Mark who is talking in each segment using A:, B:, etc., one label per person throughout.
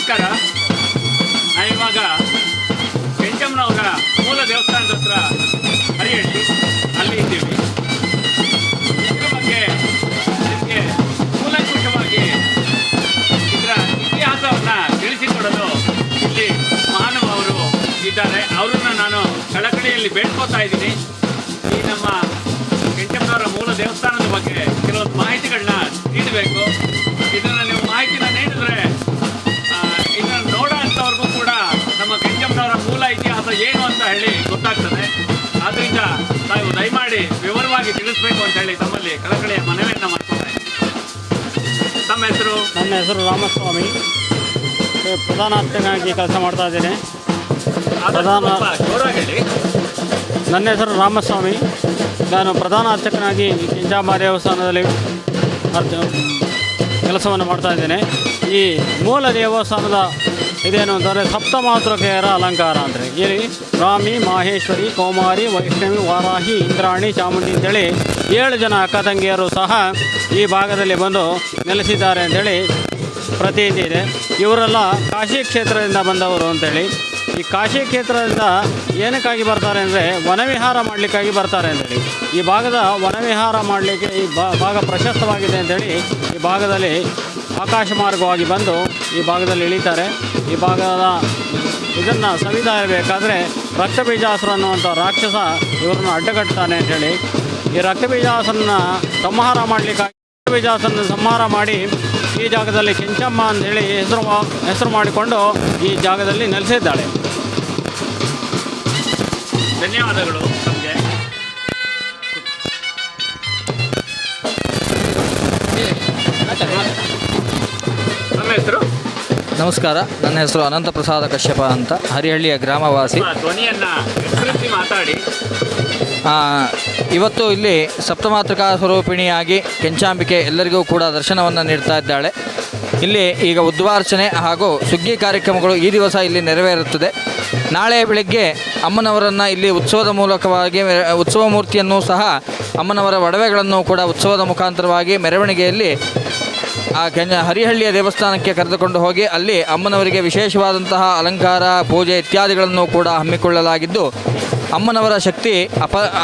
A: ನಮಸ್ಕಾರ. ನಾನಿವಾಗ ಕೆಂಚಮ್ಮನವರ ಮೂಲ ದೇವಸ್ಥಾನದ ಹತ್ರ ಹರಿಹಳ್ಳಿ ಅಲ್ಲಿ ಇದ್ದೀವಿ. ಇದ್ರ ಬಗ್ಗೆ ನಿಮಗೆ ಕೂಲಂಕುಷವಾಗಿ ಇದರ ಇತಿಹಾಸವನ್ನು ತಿಳಿಸಿಕೊಡಲು ಇಲ್ಲಿ ಮಾನವ ಅವರು ಇದ್ದಾರೆ. ಅವರನ್ನು ನಾನು ಕಳಕಳಿಯಲ್ಲಿ ಬೇಡ್ಕೋತಾ ಇದ್ದೀನಿ. ಈ ನಮ್ಮ ಕೆಂಚಮ್ಮನವರ ಮೂಲ ದೇವಸ್ಥಾನದ ಬಗ್ಗೆ ಕೆಲವೊಂದು ಮಾಹಿತಿಗಳನ್ನ ನೀಡಬೇಕು. ಇದನ್ನು ನೀವು ಮಾಹಿತಿನ ನೀಡಿದ್ರೆ ಇದನ್ನು ನೋಡೋ ಅಂಥವ್ರಿಗೂ ಕೂಡ ನಮ್ಮ ಕೆಂಚಮ್ಮನವರ ಮೂಲ ಇತಿಹಾಸ ಏನು ಅಂತ ಹೇಳಿ ಗೊತ್ತಾಗ್ತದೆ. ಆದ್ದರಿಂದ ತಾವು ದಯಮಾಡಿ ವಿವರವಾಗಿ ತಿಳಿಸ್ಬೇಕು ಅಂತ ಹೇಳಿ ತಮ್ಮಲ್ಲಿ ಕಳಕಳಿಯ ಮನವಿಯನ್ನು ಮಾಡ್ಕೊತಾ ಇದ್ದೀನಿ. ತಮ್ಮ ಹೆಸರು?
B: ನನ್ನ ಹೆಸರು ರಾಮಸ್ವಾಮಿ. ಪ್ರಧಾನ ಅರ್ಚಕನಾಗಿ ಕೆಲಸ ಮಾಡ್ತಾ ಇದ್ದೇನೆ. ನನ್ನ ಹೆಸರು ರಾಮಸ್ವಾಮಿ. ನಾನು ಪ್ರಧಾನ ಅರ್ಚಕನಾಗಿ ಕೆಂಚಮ್ಮ ದೇವಸ್ಥಾನದಲ್ಲಿ ಕೆಲಸವನ್ನು ಮಾಡ್ತಾ ಇದ್ದೇನೆ. ಈ ಮೂಲ ದೇವಸ್ಥಾನದ ಇದೇನು ಅಂತಂದರೆ ಸಪ್ತಮಾತೃಕೆಯರ ಅಲಂಕಾರ ಅಂದರೆ ಇಲ್ಲಿ ರಾಮಿ, ಮಾಹೇಶ್ವರಿ, ಕೌಮಾರಿ, ವೈಷ್ಣವಿ, ವಾರಾಹಿ, ಇಂದ್ರಾಣಿ, ಚಾಮುಂಡಿ ಅಂತೇಳಿ 7 ಜನ ಅಕ್ಕ ತಂಗಿಯರು ಸಹ ಈ ಭಾಗದಲ್ಲಿ ಬಂದು ನೆಲೆಸಿದ್ದಾರೆ ಅಂಥೇಳಿ ಪ್ರತೀತಿ ಇದೆ. ಇವರೆಲ್ಲ ಕಾಶಿ ಕ್ಷೇತ್ರದಿಂದ ಬಂದವರು ಅಂತೇಳಿ. ಈ ಕಾಶಿ ಕ್ಷೇತ್ರದಿಂದ ಏನಕ್ಕಾಗಿ ಬರ್ತಾರೆ ಅಂದರೆ ವನವಿಹಾರ ಮಾಡಲಿಕ್ಕಾಗಿ ಬರ್ತಾರೆ ಅಂತೇಳಿ. ಈ ಭಾಗದ ವನವಿಹಾರ ಮಾಡಲಿಕ್ಕೆ ಈ ಭಾಗ ಪ್ರಶಸ್ತವಾಗಿದೆ ಅಂಥೇಳಿ ಈ ಭಾಗದಲ್ಲಿ ಆಕಾಶ ಮಾರ್ಗವಾಗಿ ಬಂದು ಈ ಭಾಗದಲ್ಲಿ ಇಳಿತಾರೆ. ಈ ಭಾಗದ ಇದನ್ನು ಸವಿದಾಯಬೇಕಾದ್ರೆ ರಕ್ತಬೀಜಾಸುರ ಅನ್ನುವಂಥ ರಾಕ್ಷಸ ಇವರನ್ನು ಅಡ್ಡಗಟ್ತಾನೆ ಅಂಥೇಳಿ ಈ ರಕ್ತಬೀಜಾಸುರನ ಸಂಹಾರ ಮಾಡಲಿಕ್ಕಾಗಿ ರಕ್ತಬೀಜಾಸುರನ ಸಂಹಾರ ಮಾಡಿ ಈ ಜಾಗದಲ್ಲಿ ಕೆಂಚಮ್ಮ ಅಂಥೇಳಿ ಹೆಸರು ಮಾಡಿಕೊಂಡು ಈ ಜಾಗದಲ್ಲಿ ನೆಲೆಸಿದ್ದಾಳೆ.
A: ಧನ್ಯವಾದಗಳು ನಮಗೆ. ನಮ್ಮ ಹೆಸರು?
C: ನಮಸ್ಕಾರ, ನನ್ನ ಹೆಸರು ಅನಂತ ಪ್ರಸಾದ ಕಶ್ಯಪ ಅಂತ, ಹರಿಹಳ್ಳಿಯ ಗ್ರಾಮವಾಸಿ.
A: ಧ್ವನಿಯನ್ನು ಎತ್ತರಿಸಿ ಮಾತಾಡಿ.
C: ಇವತ್ತು ಇಲ್ಲಿ ಸಪ್ತಮಾತೃಕಾ ಸ್ವರೂಪಿಣಿಯಾಗಿ ಕೆಂಚಾಂಬಿಕೆ ಎಲ್ಲರಿಗೂ ಕೂಡ ದರ್ಶನವನ್ನು ನೀಡ್ತಾ ಇದ್ದಾಳೆ. ಇಲ್ಲಿ ಈಗ ಉದ್ವಾರ್ಚನೆ ಹಾಗೂ ಸುಗ್ಗಿ ಕಾರ್ಯಕ್ರಮಗಳು ಈ ದಿವಸ ಇಲ್ಲಿ ನೆರವೇರುತ್ತದೆ. ನಾಳೆ ಬೆಳಗ್ಗೆ ಅಮ್ಮನವರನ್ನು ಇಲ್ಲಿ ಉತ್ಸವದ ಮೂಲಕವಾಗಿ ಉತ್ಸವ ಮೂರ್ತಿಯನ್ನು ಸಹ ಅಮ್ಮನವರ ಒಡವೆಗಳನ್ನು ಕೂಡ ಉತ್ಸವದ ಮುಖಾಂತರವಾಗಿ ಮೆರವಣಿಗೆಯಲ್ಲಿ ಹರಿಹಳ್ಳಿಯ ದೇವಸ್ಥಾನಕ್ಕೆ ಕರೆದುಕೊಂಡು ಹೋಗಿ ಅಲ್ಲಿ ಅಮ್ಮನವರಿಗೆ ವಿಶೇಷವಾದಂತಹ ಅಲಂಕಾರ, ಪೂಜೆ ಇತ್ಯಾದಿಗಳನ್ನು ಕೂಡ ಹಮ್ಮಿಕೊಳ್ಳಲಾಗಿದ್ದು ಅಮ್ಮನವರ ಶಕ್ತಿ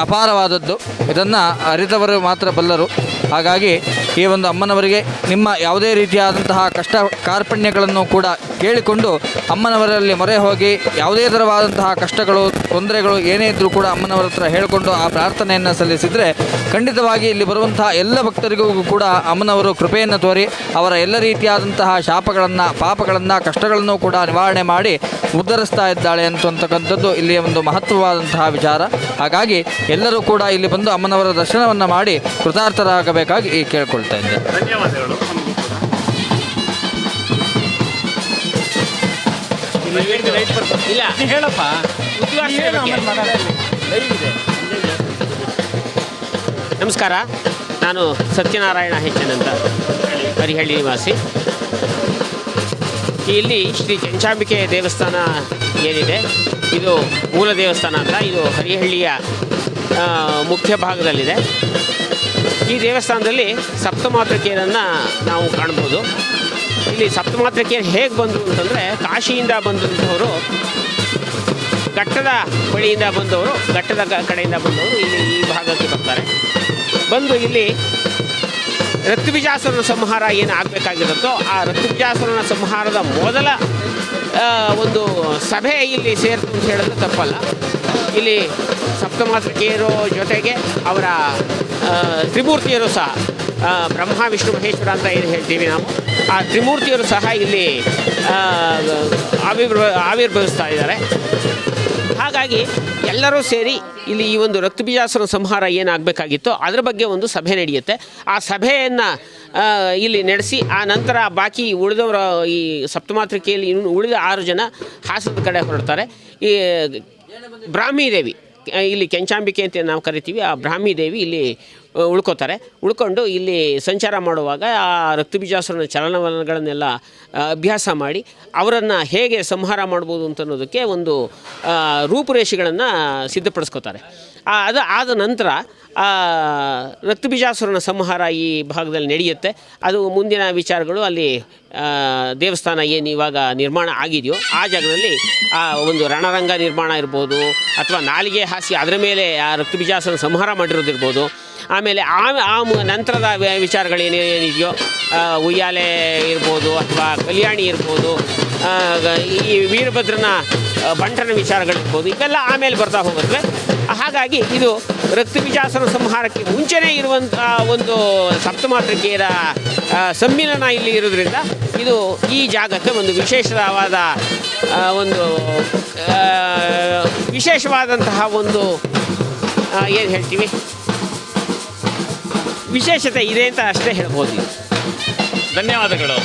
C: ಅಪಾರವಾದದ್ದು. ಇದನ್ನು ಅರಿತವರು ಮಾತ್ರ ಬಲ್ಲರು. ಹಾಗಾಗಿ ಈ ಒಂದು ಅಮ್ಮನವರಿಗೆ ನಿಮ್ಮ ಯಾವುದೇ ರೀತಿಯಾದಂತಹ ಕಷ್ಟ ಕಾರ್ಪಣ್ಯಗಳನ್ನು ಕೂಡ ಕೇಳಿಕೊಂಡು ಅಮ್ಮನವರಲ್ಲಿ ಮೊರೆ ಹೋಗಿ ಯಾವುದೇ ಥರವಾದಂತಹ ಕಷ್ಟಗಳು, ತೊಂದರೆಗಳು ಏನೇ ಇದ್ದರೂ ಕೂಡ ಅಮ್ಮನವರ ಹತ್ರ ಹೇಳಿಕೊಂಡು ಆ ಪ್ರಾರ್ಥನೆಯನ್ನು ಸಲ್ಲಿಸಿದರೆ ಖಂಡಿತವಾಗಿ ಇಲ್ಲಿ ಬರುವಂತಹ ಎಲ್ಲ ಭಕ್ತರಿಗೂ ಕೂಡ ಅಮ್ಮನವರು ಕೃಪೆಯನ್ನು ತೋರಿ ಅವರ ಎಲ್ಲ ರೀತಿಯಾದಂತಹ ಶಾಪಗಳನ್ನು, ಪಾಪಗಳನ್ನು, ಕಷ್ಟಗಳನ್ನು ಕೂಡ ನಿವಾರಣೆ ಮಾಡಿ ಉದ್ಧರಿಸ್ತಾ ಇದ್ದಾಳೆ ಅಂತಕ್ಕಂಥದ್ದು ಇಲ್ಲಿಯ ಒಂದು ಮಹತ್ವವಾದಂತಹ ವಿಚಾರ. ಹಾಗಾಗಿ ಎಲ್ಲರೂ ಕೂಡ ಇಲ್ಲಿ ಬಂದು ಅಮ್ಮನವರ ದರ್ಶನವನ್ನು ಮಾಡಿ ಕೃತಾರ್ಥರಾಗಬೇಕಾಗಿ ಕೇಳ್ಕೊಳ್ತಾ ಇದ್ದೇನೆ.
A: ಧನ್ಯವಾದಗಳು. ಇಲ್ಲ ಹೇಳಪ್ಪ.
D: ನಮಸ್ಕಾರ, ನಾನು ಸತ್ಯನಾರಾಯಣ ಹೆಚ್ಎನ್ ಅಂತ, ಹರಿಹಳ್ಳಿ ನಿವಾಸಿ. ಇಲ್ಲಿ ಶ್ರೀ ಕೆಂಚಾಂಬಿಕೆ ದೇವಸ್ಥಾನ ಏನಿದೆ ಇದು ಮೂಲ ದೇವಸ್ಥಾನ ಅಂತ. ಇದು ಹರಿಹಳ್ಳಿಯ ಮುಖ್ಯ ಭಾಗದಲ್ಲಿದೆ. ಈ ದೇವಸ್ಥಾನದಲ್ಲಿ ಸಪ್ತಮಾತೃಕೆಯರನ್ನು ನಾವು ಕಾಣ್ಬೋದು. ಇಲ್ಲಿ ಸಪ್ತಮಾತೃಕೆಯರು ಹೇಗೆ ಬಂದರು ಅಂತಂದರೆ ಕಾಶಿಯಿಂದ ಬಂದಂಥವರು, ಘಟ್ಟದ ಬಳಿಯಿಂದ ಬಂದವರು, ಘಟ್ಟದ ಕಡೆಯಿಂದ ಬಂದವರು ಇಲ್ಲಿ ಈ ಭಾಗಕ್ಕೆ ಬರ್ತಾರೆ. ಬಂದು ಇಲ್ಲಿ ರಕ್ತಬೀಜಾಸುರನ ಸಂಹಾರ ಏನು ಆಗಬೇಕಾಗಿರುತ್ತೋ ಆ ರಕ್ತಬೀಜಾಸುರನ ಸಂಹಾರದ ಮೊದಲ ಒಂದು ಸಭೆ ಇಲ್ಲಿ ಸೇರಿತು ಅಂತ ಹೇಳಿದ್ರೆ ತಪ್ಪಲ್ಲ. ಇಲ್ಲಿ ಸಪ್ತಮಾತೃಕೆಯರು ಜೊತೆಗೆ ಅವರ ತ್ರಿಮೂರ್ತಿಯರು ಸಹ, ಬ್ರಹ್ಮ, ವಿಷ್ಣು, ಮಹೇಶ್ವರ ಅಂತ ಏನು ಹೇಳ್ತೀವಿ ನಾವು, ಆ ತ್ರಿಮೂರ್ತಿಯರು ಸಹ ಇಲ್ಲಿ ಆವಿರ್ಭವಿಸ್ತಾ ಇದ್ದಾರೆ. ಹಾಗಾಗಿ ಎಲ್ಲರೂ ಸೇರಿ ಇಲ್ಲಿ ಈ ಒಂದು ರಕ್ತಬೀಜಾಸುರ ಸಂಹಾರ ಏನಾಗಬೇಕಾಗಿತ್ತೋ ಅದರ ಬಗ್ಗೆ ಒಂದು ಸಭೆ ನಡೆಯುತ್ತೆ. ಆ ಸಭೆಯನ್ನು ಇಲ್ಲಿ ನಡೆಸಿ ಆ ನಂತರ ಬಾಕಿ ಉಳಿದವರ ಈ ಸಪ್ತಮಾತೃಕೆಯಲ್ಲಿ ಇನ್ನು ಉಳಿದ 6 ಜನ ಹಾಸನದ ಕಡೆ ಹೊರಡ್ತಾರೆ. ಈ ಬ್ರಾಹ್ಮೀ ದೇವಿ, ಇಲ್ಲಿ ಕೆಂಚಾಂಬಿಕೆ ಅಂತ ನಾವು ಕರಿತೀವಿ, ಆ ಬ್ರಾಹ್ಮೀ ದೇವಿ ಇಲ್ಲಿ ಉಳ್ಕೊಂಡು ಇಲ್ಲಿ ಸಂಚಾರ ಮಾಡುವಾಗ ಆ ರಕ್ತಬೀಜಾಸುರನ ಚಲನವಲನಗಳನ್ನೆಲ್ಲ ಅಭ್ಯಾಸ ಮಾಡಿ ಅವರನ್ನು ಹೇಗೆ ಸಂಹಾರ ಮಾಡ್ಬೋದು ಅಂತ ಅನ್ನೋದಕ್ಕೆ ಒಂದು ರೂಪುರೇಷೆಗಳನ್ನು ಸಿದ್ಧಪಡಿಸ್ಕೋತಾರೆ. ಅದು ಆದ ನಂತರ ರಕ್ತಬೀಜಾಸುರನ ಸಂಹಾರ ಈ ಭಾಗದಲ್ಲಿ ನಡೆಯುತ್ತೆ. ಅದು ಮುಂದಿನ ವಿಚಾರಗಳು ಅಲ್ಲಿ ದೇವಸ್ಥಾನ ಏನು ಇವಾಗ ನಿರ್ಮಾಣ ಆಗಿದೆಯೋ ಆ ಜಾಗದಲ್ಲಿ ಒಂದು ರಣರಂಗ ನಿರ್ಮಾಣ ಇರ್ಬೋದು, ಅಥವಾ ನಾಲಿಗೆ ಹಾಸಿ ಅದರ ಮೇಲೆ ಆ ರಕ್ತಬೀಜಾಸುರನ ಸಂಹಾರ ಮಾಡಿರೋದಿರ್ಬೋದು. ಆಮೇಲೆ ನಂತರದ ವಿಚಾರಗಳೇನೇನಿದೆಯೋ ಉಯ್ಯಾಲೆ ಇರ್ಬೋದು, ಅಥವಾ ಕಲ್ಯಾಣಿ ಇರ್ಬೋದು, ಈ ವೀರಭದ್ರನ ಬಂಟನ ವಿಚಾರಗಳಿರ್ಬೋದು, ಇವೆಲ್ಲ ಆಮೇಲೆ ಬರ್ತಾ ಹೋಗುತ್ತೆ. ಹಾಗಾಗಿ ಇದು ರಕ್ತಬೀಜಾಸುರನ ಸಂಹಾರಕ್ಕೆ ಮುಂಚೆನೇ ಇರುವಂಥ ಒಂದು ಸಪ್ತಮಾತೃಕೆಯರ ಸಮ್ಮಿಲನ ಇಲ್ಲಿ ಇರೋದ್ರಿಂದ ಇದು ಈ ಜಾಗಕ್ಕೆ ಒಂದು ವಿಶೇಷವಾದಂತಹ ಒಂದು ಏನು ಹೇಳ್ತೀವಿ ವಿಶೇಷತೆ ಇದೆ ಅಂತ ಅಷ್ಟೇ ಹೇಳ್ಬೋದು.
A: ಧನ್ಯವಾದಗಳು.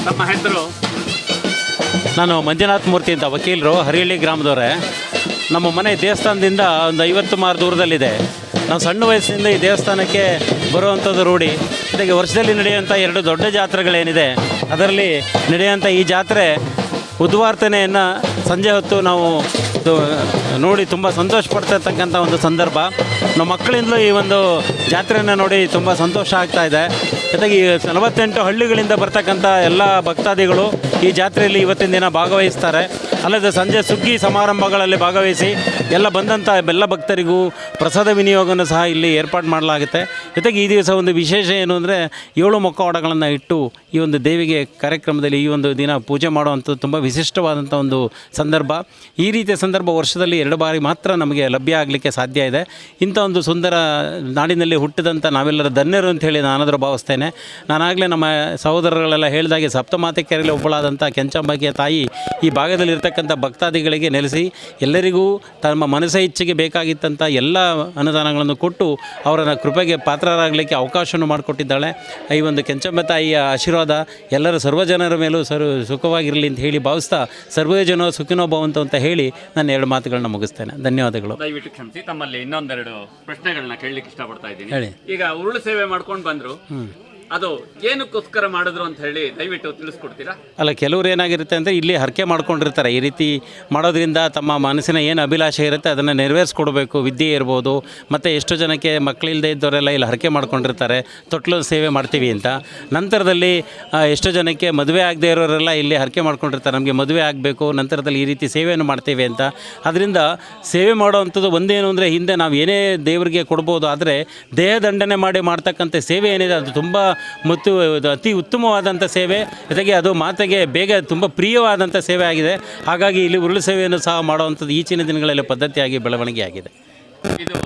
A: ನಮ್ಮ ಹೆಸರು?
B: ನಾನು ಮಂಜುನಾಥ್ ಮೂರ್ತಿ ಅಂತ, ವಕೀಲರು, ಹರಿಹಳ್ಳಿ ಗ್ರಾಮದವರೇ. ನಮ್ಮ ಮನೆ ದೇವಸ್ಥಾನದಿಂದ ಒಂದು 50 ಮಾರು ದೂರದಲ್ಲಿದೆ. ನಾವು ಸಣ್ಣ ವಯಸ್ಸಿನಿಂದ ಈ ದೇವಸ್ಥಾನಕ್ಕೆ ಬರುವಂಥದ್ದು ರೂಢಿ. ಜೊತೆಗೆ ವರ್ಷದಲ್ಲಿ ನಡೆಯುವಂಥ 2 ದೊಡ್ಡ ಜಾತ್ರೆಗಳೇನಿದೆ ಅದರಲ್ಲಿ ನಡೆಯುವಂಥ ಈ ಜಾತ್ರೆ ಉದ್ವಾರ್ತನೆಯನ್ನು ಸಂಜೆ ಹೊತ್ತು ನಾವು ನೋಡಿ ತುಂಬ ಸಂತೋಷ ಪಡ್ತಿರ್ತಕ್ಕಂಥ ಒಂದು ಸಂದರ್ಭ. ನಮ್ಮ ಮಕ್ಕಳಿಂದಲೂ ಈ ಒಂದು ಜಾತ್ರೆಯನ್ನು ನೋಡಿ ತುಂಬ ಸಂತೋಷ ಆಗ್ತಾಯಿದೆ. ಜೊತೆಗೆ ಈ 48 ಹಳ್ಳಿಗಳಿಂದ ಬರ್ತಕ್ಕಂಥ ಎಲ್ಲ ಭಕ್ತಾದಿಗಳು ಈ ಜಾತ್ರೆಯಲ್ಲಿ ಇವತ್ತಿನ ದಿನ ಭಾಗವಹಿಸ್ತಾರೆ. ಅಲ್ಲದೆ ಸಂಜೆ ಸುಗ್ಗಿ ಸಮಾರಂಭಗಳಲ್ಲಿ ಭಾಗವಹಿಸಿ ಬಂದಂಥ ಎಲ್ಲ ಭಕ್ತರಿಗೂ ಪ್ರಸಾದ ವಿನಿಯೋಗವನ್ನು ಸಹ ಇಲ್ಲಿ ಏರ್ಪಾಡು ಮಾಡಲಾಗುತ್ತೆ. ಜೊತೆಗೆ ಈ ದಿವಸ ಒಂದು ವಿಶೇಷ ಏನು ಅಂದರೆ 7 ಮುಖವಾಡಗಳನ್ನು ಇಟ್ಟು ಈ ಒಂದು ದೇವಿಗೆ ಕಾರ್ಯಕ್ರಮದಲ್ಲಿ ಈ ಒಂದು ದಿನ ಪೂಜೆ ಮಾಡುವಂಥದ್ದು ತುಂಬ ವಿಶಿಷ್ಟವಾದಂಥ ಒಂದು ಸಂದರ್ಭ. ಈ ರೀತಿಯ ಸಂದರ್ಭ ವರ್ಷದಲ್ಲಿ 2 ಬಾರಿ ಮಾತ್ರ ನಮಗೆ ಲಭ್ಯ ಆಗಲಿಕ್ಕೆ ಸಾಧ್ಯ ಇದೆ. ಇಂಥ ಒಂದು ಸುಂದರ ನಾಡಿನಲ್ಲಿ ಹುಟ್ಟಿದಂಥ ನಾವೆಲ್ಲರ ಧನ್ಯರು ಅಂತ ಹೇಳಿ ನಾನಾದರೂ ಭಾವಿಸ್ತೇನೆ. ನಾನಾಗಲೇ ನಮ್ಮ ಸಹೋದರಗಳೆಲ್ಲ ಹೇಳಿದಾಗೆ ಸಪ್ತಮಾತೆಕೆರೆಯಲ್ಲಿ ಒಬ್ಬಳಾದಂಥ ಕೆಂಚಾಂಬಿಕೆಯ ತಾಯಿ ಈ ಭಾಗದಲ್ಲಿರ್ತಕ್ಕಂಥ ಭಕ್ತಾದಿಗಳಿಗೆ ನೆಲೆಸಿ ಎಲ್ಲರಿಗೂ ತಮ್ಮ ಮನಸ್ಸ ಇಚ್ಛೆಗೆ ಬೇಕಾಗಿತ್ತಂಥ ಎಲ್ಲ ಅನುದಾನಗಳನ್ನು ಕೊಟ್ಟು ಅವರ ಕೃಪೆಗೆ ಪಾತ್ರರಾಗಲಿಕ್ಕೆ ಅವಕಾಶವನ್ನು ಮಾಡಿಕೊಟ್ಟಿದ್ದಾಳೆ. ಈ ಒಂದು ಕೆಂಚಂಬ ತಾಯಿಯ ಆಶೀರ್ವಾದ ಎಲ್ಲರ ಸರ್ವಜನರ ಮೇಲೂ ಸುಖವಾಗಿರಲಿ ಅಂತ ಹೇಳಿ ಭಾವಿಸ್ತಾ ಸರ್ವೇ ಜನೋ ಸುಖಿನೋ ಭವಂತು ಅಂತ ಹೇಳಿ ನಾನು 2 ಮಾತುಗಳನ್ನ ಮುಗಿಸ್ತೇನೆ. ಧನ್ಯವಾದಗಳು.
A: ದಯವಿಟ್ಟು ಕ್ಷಮಿಸಿ, ತಮ್ಮಲ್ಲಿ ಇನ್ನೊಂದೆರಡು ಪ್ರಶ್ನೆಗಳನ್ನ ಕೇಳಲಿಕ್ಕೆ ಇಷ್ಟಪಡ್ತಾ ಇದ್ದೀನಿ.
B: ಹೇಳಿ.
A: ಈಗ ಉರುಳು ಸೇವೆ ಮಾಡ್ಕೊಂಡು ಬಂದ್ರು, ಅದು ಏನಕ್ಕೋಸ್ಕರ ಮಾಡಿದ್ರು ಅಂತ ಹೇಳಿ ದಯವಿಟ್ಟು ತಿಳಿಸ್ಕೊಡ್ತೀರಾ?
B: ಅಲ್ಲ, ಕೆಲವ್ರು ಏನಾಗಿರುತ್ತೆ ಅಂದರೆ ಇಲ್ಲಿ ಹರಕೆ ಮಾಡ್ಕೊಂಡಿರ್ತಾರೆ. ಈ ರೀತಿ ಮಾಡೋದ್ರಿಂದ ತಮ್ಮ ಮನಸ್ಸಿನ ಏನು ಅಭಿಲಾಷೆ ಇರುತ್ತೆ ಅದನ್ನು ನೆರವೇರಿಸ್ಕೊಡ್ಬೇಕು. ವಿದ್ಯೆ ಇರ್ಬೋದು, ಮತ್ತು ಎಷ್ಟೋ ಜನಕ್ಕೆ ಮಕ್ಕಳಿಲ್ಲದೆ ಇದ್ದವರೆಲ್ಲ ಇಲ್ಲಿ ಹರಕೆ ಮಾಡ್ಕೊಂಡಿರ್ತಾರೆ, ತೊಟ್ಲು ಸೇವೆ ಮಾಡ್ತೀವಿ ಅಂತ. ನಂತರದಲ್ಲಿ ಎಷ್ಟೋ ಜನಕ್ಕೆ ಮದುವೆ ಆಗದೆ ಇರೋರೆಲ್ಲ ಇಲ್ಲಿ ಹರಕೆ ಮಾಡ್ಕೊಂಡಿರ್ತಾರೆ, ನಮಗೆ ಮದುವೆ ಆಗಬೇಕು, ನಂತರದಲ್ಲಿ ಈ ರೀತಿ ಸೇವೆಯನ್ನು ಮಾಡ್ತೀವಿ ಅಂತ. ಅದರಿಂದ ಸೇವೆ ಮಾಡೋವಂಥದ್ದು ಒಂದೇನು ಅಂದರೆ, ಹಿಂದೆ ನಾವು ಏನೇ ದೇವರಿಗೆ ಕೊಡ್ಬೋದು, ಆದರೆ ದೇಹದಂಡನೆ ಮಾಡಿ ಮಾಡ್ತಕ್ಕಂಥ ಸೇವೆ ಏನಿದೆ ಅದು ತುಂಬ ಮತ್ತು ಅತಿ ಉತ್ತಮವಾದಂಥ ಸೇವೆ. ಜೊತೆಗೆ ಅದು ಮಾತೆಗೆ ಬೇಗ ತುಂಬ ಪ್ರಿಯವಾದಂಥ ಸೇವೆ ಆಗಿದೆ. ಹಾಗಾಗಿ ಇಲ್ಲಿ ಉರುಳು ಸೇವೆಯನ್ನು ಸಹ ಮಾಡುವಂಥದ್ದು ಈಚಿನ ದಿನಗಳಲ್ಲಿ ಪದ್ಧತಿಯಾಗಿ ಬೆಳವಣಿಗೆ ಆಗಿದೆ.
A: ಇದು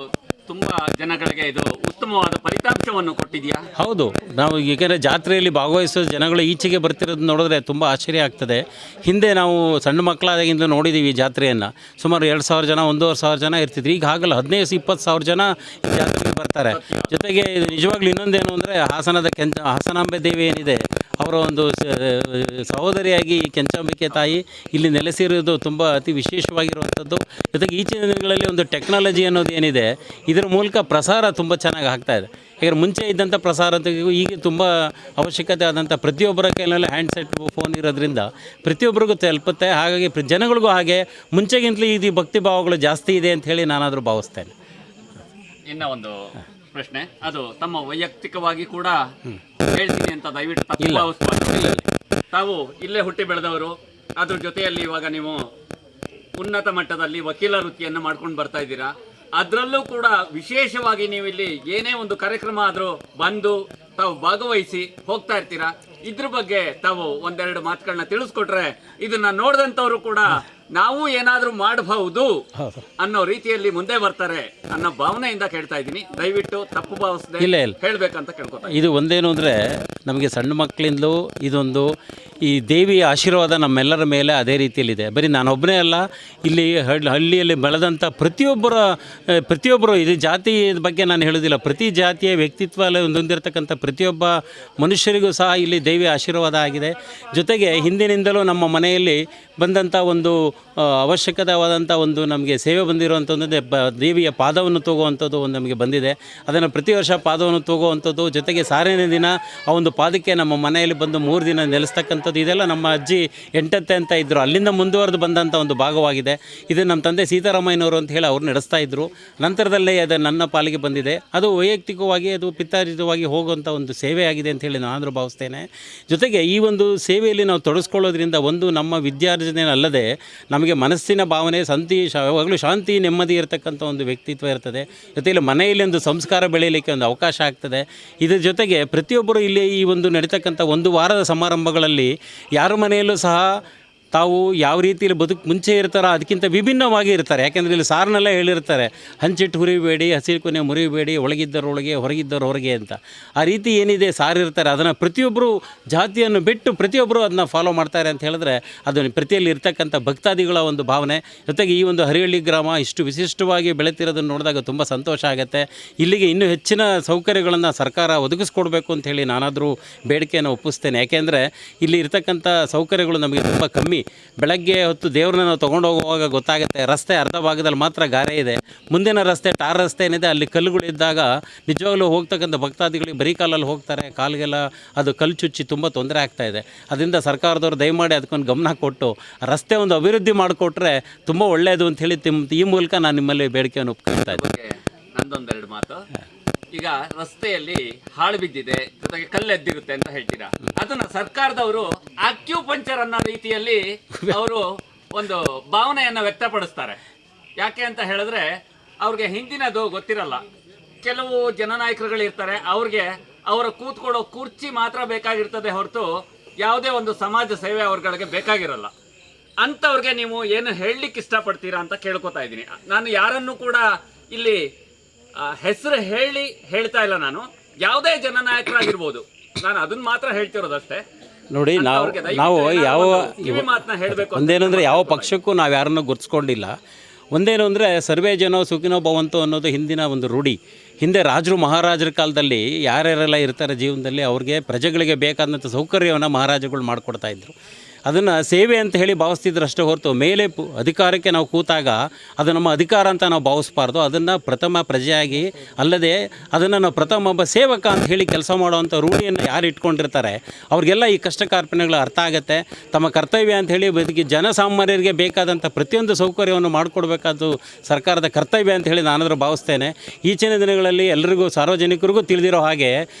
A: ತುಂಬ ಜನಗಳಿಗೆ ಇದು ಉತ್ತಮವಾದ ಫಲಿತಾಂಶವನ್ನು ಕೊಟ್ಟಿದೆಯಾ?
B: ಹೌದು, ನಾವು ಏಕೆಂದರೆ ಜಾತ್ರೆಯಲ್ಲಿ ಭಾಗವಹಿಸೋ ಜನಗಳು ಈಚೆಗೆ ಬರ್ತಿರೋದು ನೋಡಿದ್ರೆ ತುಂಬ ಆಶ್ಚರ್ಯ ಆಗ್ತದೆ. ಹಿಂದೆ ನಾವು ಸಣ್ಣ ಮಕ್ಕಳಾದಾಗಿಂದ ನೋಡಿದ್ದೀವಿ ಜಾತ್ರೆಯನ್ನು. ಸುಮಾರು 2,000 ಜನ 1,500 ಜನ ಇರ್ತಿದ್ರು. ಈಗ ಹಾಗಲ್ಲ, 15,000-20,000 ಜನ ಈ ಜಾತ್ರೆಗೆ ಬರ್ತಾರೆ. ಜೊತೆಗೆ ನಿಜವಾಗ್ಲೂ ಇನ್ನೊಂದೇನು ಅಂದರೆ, ಹಾಸನಾಂಬೆ ದೇವಿ ಏನಿದೆ ಅವರ ಒಂದು ಸಹೋದರಿಯಾಗಿ ಕೆಂಚಾಂಬಿಕೆ ತಾಯಿ ಇಲ್ಲಿ ನೆಲೆಸಿರೋದು ತುಂಬ ಅತಿ ವಿಶೇಷವಾಗಿರುವಂಥದ್ದು. ಜೊತೆಗೆ ಈಚಿನ ದಿನಗಳಲ್ಲಿ ಒಂದು ಟೆಕ್ನಾಲಜಿ ಅನ್ನೋದು ಏನಿದೆ ಇದರ ಮೂಲಕ ಪ್ರಸಾರ ತುಂಬ ಚೆನ್ನಾಗಿ ಆಗ್ತಾಯಿದೆ. ಈಗ ಮುಂಚೆ ಇದ್ದಂಥ ಪ್ರಸಾರತೆಗೂ ಈಗ ತುಂಬ ಅವಶ್ಯಕತೆ ಆದಂಥ ಪ್ರತಿಯೊಬ್ಬರ ಕೈಯಲ್ಲಿ ಹ್ಯಾಂಡ್ಸೆಟ್ ಫೋನ್ ಇರೋದ್ರಿಂದ ಪ್ರತಿಯೊಬ್ಬರಿಗೂ ತಲುಪುತ್ತೆ. ಹಾಗಾಗಿ ಜನಗಳಿಗೂ ಹಾಗೆ ಮುಂಚೆಗಿಂತಲೂ ಇದು ಭಕ್ತಿ ಭಾವಗಳು ಜಾಸ್ತಿ ಇದೆ ಅಂತ ಹೇಳಿ ನಾನಾದರೂ ಭಾವಿಸ್ತೇನೆ.
A: ಇನ್ನು ಒಂದು ಪ್ರಶ್ನೆ, ಅದು ತಮ್ಮ ವೈಯಕ್ತಿಕವಾಗಿ ಕೂಡ ಹೇಳ್ತೀನಿ ಅಂತ ದಯವಿಟ್ಟು ತಪ್ಪು ಭಾವಿಸಬಾರ್ದು. ತಾವು ಇಲ್ಲೇ ಹುಟ್ಟಿ ಬೆಳೆದವರು, ಅದ್ರ ಜೊತೆಯಲ್ಲಿ ಇವಾಗ ನೀವು ಉನ್ನತ ಮಟ್ಟದಲ್ಲಿ ವಕೀಲ ವೃತ್ತಿಯನ್ನು ಮಾಡ್ಕೊಂಡು ಬರ್ತಾ ಇದ್ದೀರಾ. ಅದರಲ್ಲೂ ಕೂಡ ವಿಶೇಷವಾಗಿ ನೀವು ಇಲ್ಲಿ ಏನೇ ಒಂದು ಕಾರ್ಯಕ್ರಮ ಆದರೂ ಬಂದು ತಾವು ಭಾಗವಹಿಸಿ ಹೋಗ್ತಾ ಇರ್ತೀರಾ. ಇದ್ರ ಬಗ್ಗೆ ತಾವು ಒಂದೆರಡು ಮಾತುಗಳನ್ನ ತಿಳಿಸ್ಕೊಟ್ರೆ ಇದನ್ನ ನೋಡಿದಂಥವ್ರು ಕೂಡ ನಾವು ಏನಾದರೂ ಮಾಡಬಹುದು ಅನ್ನೋ ರೀತಿಯಲ್ಲಿ ಮುಂದೆ ಬರ್ತಾರೆ ಅನ್ನೋ ಭಾವನೆಯಿಂದ ಕೇಳ್ತಾ ಇದ್ದೀನಿ. ದಯವಿಟ್ಟು ತಪ್ಪು ಭಾವಿಸದೆ ಹೇಳ್ಬೇಕಂತ ಕೇಳ್ಕೊತಾ.
B: ಇದು ಒಂದೇನು ಅಂದರೆ, ನಮಗೆ ಸಣ್ಣ ಮಕ್ಕಳಿಂದಲೂ ಇದೊಂದು ಈ ದೇವಿಯ ಆಶೀರ್ವಾದ ನಮ್ಮೆಲ್ಲರ ಮೇಲೆ ಅದೇ ರೀತಿಯಲ್ಲಿದೆ. ಬರೀ ನಾನೊಬ್ಬನೇ ಅಲ್ಲ, ಇಲ್ಲಿ ಹಳ್ಳಿಯಲ್ಲಿ ಬೆಳೆದಂಥ ಪ್ರತಿಯೊಬ್ಬರು ಇದು ಜಾತಿ ಬಗ್ಗೆ ನಾನು ಹೇಳೋದಿಲ್ಲ, ಪ್ರತಿ ಜಾತಿಯ ವ್ಯಕ್ತಿತ್ವ ಹೊಂದಿರತಕ್ಕಂಥ ಪ್ರತಿಯೊಬ್ಬ ಮನುಷ್ಯರಿಗೂ ಸಹ ಇಲ್ಲಿ ದೇವಿಯ ಆಶೀರ್ವಾದ ಆಗಿದೆ. ಜೊತೆಗೆ ಹಿಂದಿನಿಂದಲೂ ನಮ್ಮ ಮನೆಯಲ್ಲಿ ಬಂದಂಥ ಒಂದು ಅವಶ್ಯಕವಾದಂಥ ಒಂದು ನಮಗೆ ಸೇವೆ ಬಂದಿರುವಂಥದ್ದು ದೇವಿಯ ಪಾದವನ್ನು ತಗೋವಂಥದ್ದು ಒಂದು ನಮಗೆ ಬಂದಿದೆ. ಅದನ್ನು ಪ್ರತಿ ವರ್ಷ ಪಾದವನ್ನು ತಗೋವಂಥದ್ದು, ಜೊತೆಗೆ ಸಾರನೇ ದಿನ ಆ ಒಂದು ಪಾದಕ್ಕೆ ನಮ್ಮ ಮನೆಯಲ್ಲಿ ಬಂದು 3 ದಿನ ನೆಲೆಸ್ತಕ್ಕಂಥದ್ದು, ಇದೆಲ್ಲ ನಮ್ಮ ಅಜ್ಜಿ ಎಂಟತ್ತೆ ಅಂತ ಇದ್ದರು, ಅಲ್ಲಿಂದ ಮುಂದುವರೆದು ಬಂದಂಥ ಒಂದು ಭಾಗವಾಗಿದೆ. ಇದು ನಮ್ಮ ತಂದೆ ಸೀತಾರಾಮಯ್ಯನವರು ಅಂತ ಹೇಳಿ ಅವ್ರು ನಡೆಸ್ತಾ ಇದ್ದರು. ನಂತರದಲ್ಲೇ ಅದು ನನ್ನ ಪಾಲಿಗೆ ಬಂದಿದೆ. ಅದು ವೈಯಕ್ತಿಕವಾಗಿ ಅದು ಪಿತ್ತಾರ್ಜಿತವಾಗಿ ಹೋಗುವಂಥ ಒಂದು ಸೇವೆ ಆಗಿದೆ ಅಂತ ಹೇಳಿ ನಾನಾದರೂ ಭಾವಿಸ್ತೇನೆ. ಜೊತೆಗೆ ಈ ಒಂದು ಸೇವೆಯಲ್ಲಿ ನಾವು ತೊಡಗಿಸ್ಕೊಳ್ಳೋದ್ರಿಂದ ಒಂದು ನಮ್ಮ ವಿದ್ಯಾರ್ಜನೆ ಅಲ್ಲದೆ ನಮಗೆ ಮನಸ್ಸಿನ ಭಾವನೆ ಯಾವಾಗಲೂ ಶಾಂತಿ ನೆಮ್ಮದಿ ಇರತಕ್ಕಂಥ ಒಂದು ವ್ಯಕ್ತಿತ್ವ ಇರ್ತದೆ. ಜೊತೆಯಲ್ಲಿ ಮನೆಯಲ್ಲಿ ಒಂದು ಸಂಸ್ಕಾರ ಬೆಳೆಯಲಿಕ್ಕೆ ಒಂದು ಅವಕಾಶ ಆಗ್ತದೆ. ಇದರ ಜೊತೆಗೆ ಪ್ರತಿಯೊಬ್ಬರು ಇಲ್ಲಿ ಈ ಒಂದು ನಡೀತಕ್ಕಂಥ ಒಂದು ವಾರದ ಸಮಾರಂಭಗಳಲ್ಲಿ ಯಾರ ಮನೆಯಲ್ಲೂ ಸಹ ತಾವು ಯಾವ ರೀತಿಯಲ್ಲಿ ಮುಂಚೆ ಇರ್ತಾರೋ ಅದಕ್ಕಿಂತ ವಿಭಿನ್ನವಾಗಿ ಇರ್ತಾರೆ. ಯಾಕೆಂದರೆ ಇಲ್ಲಿ ಸಾರನೆಲ್ಲ ಹೇಳಿರ್ತಾರೆ, ಹಂಚಿಟ್ಟು ಹುರಿಬೇಡಿ, ಹಸಿರು ಕೊನೆ ಮುರಿಬೇಡಿ, ಒಳಗಿದ್ದರೊಳಗೆ ಹೊರಗಿದ್ದರ ಹೊರಗೆ ಅಂತ. ಆ ರೀತಿ ಏನಿದೆ ಸಾರಿರ್ತಾರೆ, ಅದನ್ನು ಪ್ರತಿಯೊಬ್ಬರು ಜಾತಿಯನ್ನು ಬಿಟ್ಟು ಪ್ರತಿಯೊಬ್ಬರು ಅದನ್ನ ಫಾಲೋ ಮಾಡ್ತಾರೆ ಅಂತ ಹೇಳಿದ್ರೆ ಅದು ಪ್ರತಿಯಲ್ಲಿ ಇರ್ತಕ್ಕಂಥ ಭಕ್ತಾದಿಗಳ ಒಂದು ಭಾವನೆ. ಜೊತೆಗೆ ಈ ಒಂದು ಹರಿಹಳ್ಳಿ ಗ್ರಾಮ ಇಷ್ಟು ವಿಶಿಷ್ಟವಾಗಿ ಬೆಳೆತಿರೋದನ್ನು ನೋಡಿದಾಗ ತುಂಬ ಸಂತೋಷ ಆಗುತ್ತೆ. ಇಲ್ಲಿಗೆ ಇನ್ನೂ ಹೆಚ್ಚಿನ ಸೌಕರ್ಯಗಳನ್ನು ಸರ್ಕಾರ ಒದಗಿಸ್ಕೊಡ್ಬೇಕು ಅಂತ ಹೇಳಿ ನಾನಾದರೂ ಬೇಡಿಕೆಯನ್ನು ಒಪ್ಪಿಸ್ತೇನೆ. ಯಾಕೆಂದರೆ ಇಲ್ಲಿ ಇರ್ತಕ್ಕಂಥ ಸೌಕರ್ಯಗಳು ನಮಗೆ ತುಂಬ ಕಮ್ಮಿ. ಬೆಳಗ್ಗೆ ಹೊತ್ತು ದೇವ್ರನ್ನ ನಾವು ತೊಗೊಂಡು ಹೋಗುವಾಗ ಗೊತ್ತಾಗುತ್ತೆ, ರಸ್ತೆ ಅರ್ಧ ಭಾಗದಲ್ಲಿ ಮಾತ್ರ ಗಾರೆ ಇದೆ, ಮುಂದಿನ ರಸ್ತೆ ಟಾರ್ ರಸ್ತೆ ಏನಿದೆ ಅಲ್ಲಿ ಕಲ್ಲುಗಳಿದ್ದಾಗ ನಿಜವಾಗ್ಲೂ ಹೋಗ್ತಕ್ಕಂಥ ಭಕ್ತಾದಿಗಳಿಗೆ ಬರೀ ಕಾಲಲ್ಲಿ ಹೋಗ್ತಾರೆ, ಕಾಲಿಗೆಲ್ಲ ಅದು ಕಲ್ಲು ಚುಚ್ಚಿ ತುಂಬ ತೊಂದರೆ ಆಗ್ತಾಯಿದೆ. ಅದರಿಂದ ಸರ್ಕಾರದವ್ರು ದಯಮಾಡಿ ಅದಕ್ಕೊಂದು ಗಮನ ಕೊಟ್ಟು ರಸ್ತೆ ಒಂದು ಅಭಿವೃದ್ಧಿ ಮಾಡಿಕೊಟ್ರೆ ತುಂಬ ಒಳ್ಳೆಯದು ಅಂತ ಹೇಳಿ ಈ ಮೂಲಕ ನಾನು ನಿಮ್ಮಲ್ಲಿ ಬೇಡಿಕೆಯನ್ನು ಒಪ್ಕೊಳ್ತಾ ಇದ್ದೆ.
A: ನಂದೊಂದೆರಡು ಮಾತು. ಈಗ ರಸ್ತೆಯಲ್ಲಿ ಹಾಳು ಬಿದ್ದಿದೆ, ಜೊತೆಗೆ ಕಲ್ಲೆದ್ದಿರುತ್ತೆ ಅಂತ ಹೇಳ್ತೀರಾ, ಅದನ್ನ ಸರ್ಕಾರದವರು ಅಕ್ಯುಪಂಚರ್ ಅನ್ನೋ ರೀತಿಯಲ್ಲಿ ಅವರು ಒಂದು ಭಾವನೆಯನ್ನ ವ್ಯಕ್ತಪಡಿಸ್ತಾರೆ. ಯಾಕೆ ಅಂತ ಹೇಳಿದ್ರೆ ಅವ್ರಿಗೆ ಹಿಂದಿನದು ಗೊತ್ತಿರಲ್ಲ. ಕೆಲವು ಜನನಾಯಕರುಗಳು ಇರ್ತಾರೆ, ಅವ್ರಿಗೆ ಅವರ ಕೂತ್ಕೊಳ್ಳೋ ಕುರ್ಚಿ ಮಾತ್ರ ಬೇಕಾಗಿರ್ತದೆ ಹೊರತು ಯಾವುದೇ ಒಂದು ಸಮಾಜ ಸೇವೆ ಅವ್ರಗಳಿಗೆ ಬೇಕಾಗಿರಲ್ಲ. ಅಂಥವ್ರಿಗೆ ನೀವು ಏನು ಹೇಳಲಿಕ್ಕೆ ಇಷ್ಟಪಡ್ತೀರಾ ಅಂತ ಕೇಳ್ಕೊತಾ ಇದ್ದೀನಿ. ನಾನು ಯಾರನ್ನು ಕೂಡ ಇಲ್ಲಿ ಹೆಸರು ಹೇಳ್ತಾ ಇಲ್ಲ, ನಾನು ಯಾವುದೇ ಜನನಾಯಕರಾಗಿರ್ಬೋದು, ನಾನು ಅದನ್ನ ಮಾತ್ರ ಹೇಳ್ತಿರೋದಷ್ಟೇ.
B: ನೋಡಿ, ನಾವು ಯಾವ ಒಂದೇನಂದರೆ ಯಾವ ಪಕ್ಷಕ್ಕೂ ನಾವು ಯಾರನ್ನೂ ಗುರ್ತಿಸ್ಕೊಂಡಿಲ್ಲ. ಒಂದೇನು ಅಂದರೆ ಸರ್ವೇ ಜನೋ ಸುಖಿನೋ ಭವಂತು ಅನ್ನೋದು ಹಿಂದಿನ ಒಂದು ರೂಢಿ. ಹಿಂದೆ ರಾಜರು ಮಹಾರಾಜರ ಕಾಲದಲ್ಲಿ ಯಾರ್ಯಾರೆಲ್ಲ ಇರ್ತಾರೆ ಜೀವನದಲ್ಲಿ ಅವ್ರಿಗೆ ಪ್ರಜೆಗಳಿಗೆ ಬೇಕಾದಂಥ ಸೌಕರ್ಯವನ್ನು ಮಹಾರಾಜಗಳು ಮಾಡಿಕೊಡ್ತಾಯಿದ್ರು. ಅದನ್ನು ಸೇವೆ ಅಂತ ಹೇಳಿ ಭಾವಿಸ್ತಿದ್ರು ಅಷ್ಟೇ ಹೊರತು ಮೇಲೆ ಅಧಿಕಾರಕ್ಕೆ ನಾವು ಕೂತಾಗ ಅದು ನಮ್ಮ ಅಧಿಕಾರ ಅಂತ ನಾವು ಭಾವಿಸ್ಬಾರ್ದು. ಅದನ್ನು ಪ್ರಥಮ ಪ್ರಜೆಯಾಗಿ ಅಲ್ಲದೆ ಅದನ್ನು ನಾವು ಪ್ರಥಮ ಒಬ್ಬ ಸೇವಕ ಅಂತ ಹೇಳಿ ಕೆಲಸ ಮಾಡುವಂಥ ರೂಢಿಯನ್ನು ಯಾರು ಇಟ್ಕೊಂಡಿರ್ತಾರೆ ಅವ್ರಿಗೆಲ್ಲ ಈ ಕಷ್ಟ ಕಾರ್ಪಣ್ಯಗಳು ಅರ್ಥ ಆಗುತ್ತೆ. ತಮ್ಮ ಕರ್ತವ್ಯ ಅಂತ ಹೇಳಿ ಬದುಕಿ ಜನಸಾಮಾನ್ಯರಿಗೆ ಬೇಕಾದಂಥ ಪ್ರತಿಯೊಂದು ಸೌಕರ್ಯವನ್ನು ಮಾಡಿಕೊಡ್ಬೇಕಾದ್ದು ಸರ್ಕಾರದ ಕರ್ತವ್ಯ ಅಂತ ಹೇಳಿ ನಾನಾದರೂ ಭಾವಿಸ್ತೇನೆ. ಈಚಿನ ದಿನಗಳಲ್ಲಿ ಎಲ್ಲರಿಗೂ ಸಾರ್ವಜನಿಕರಿಗೂ ತಿಳಿದಿರೋ ಹಾಗೆ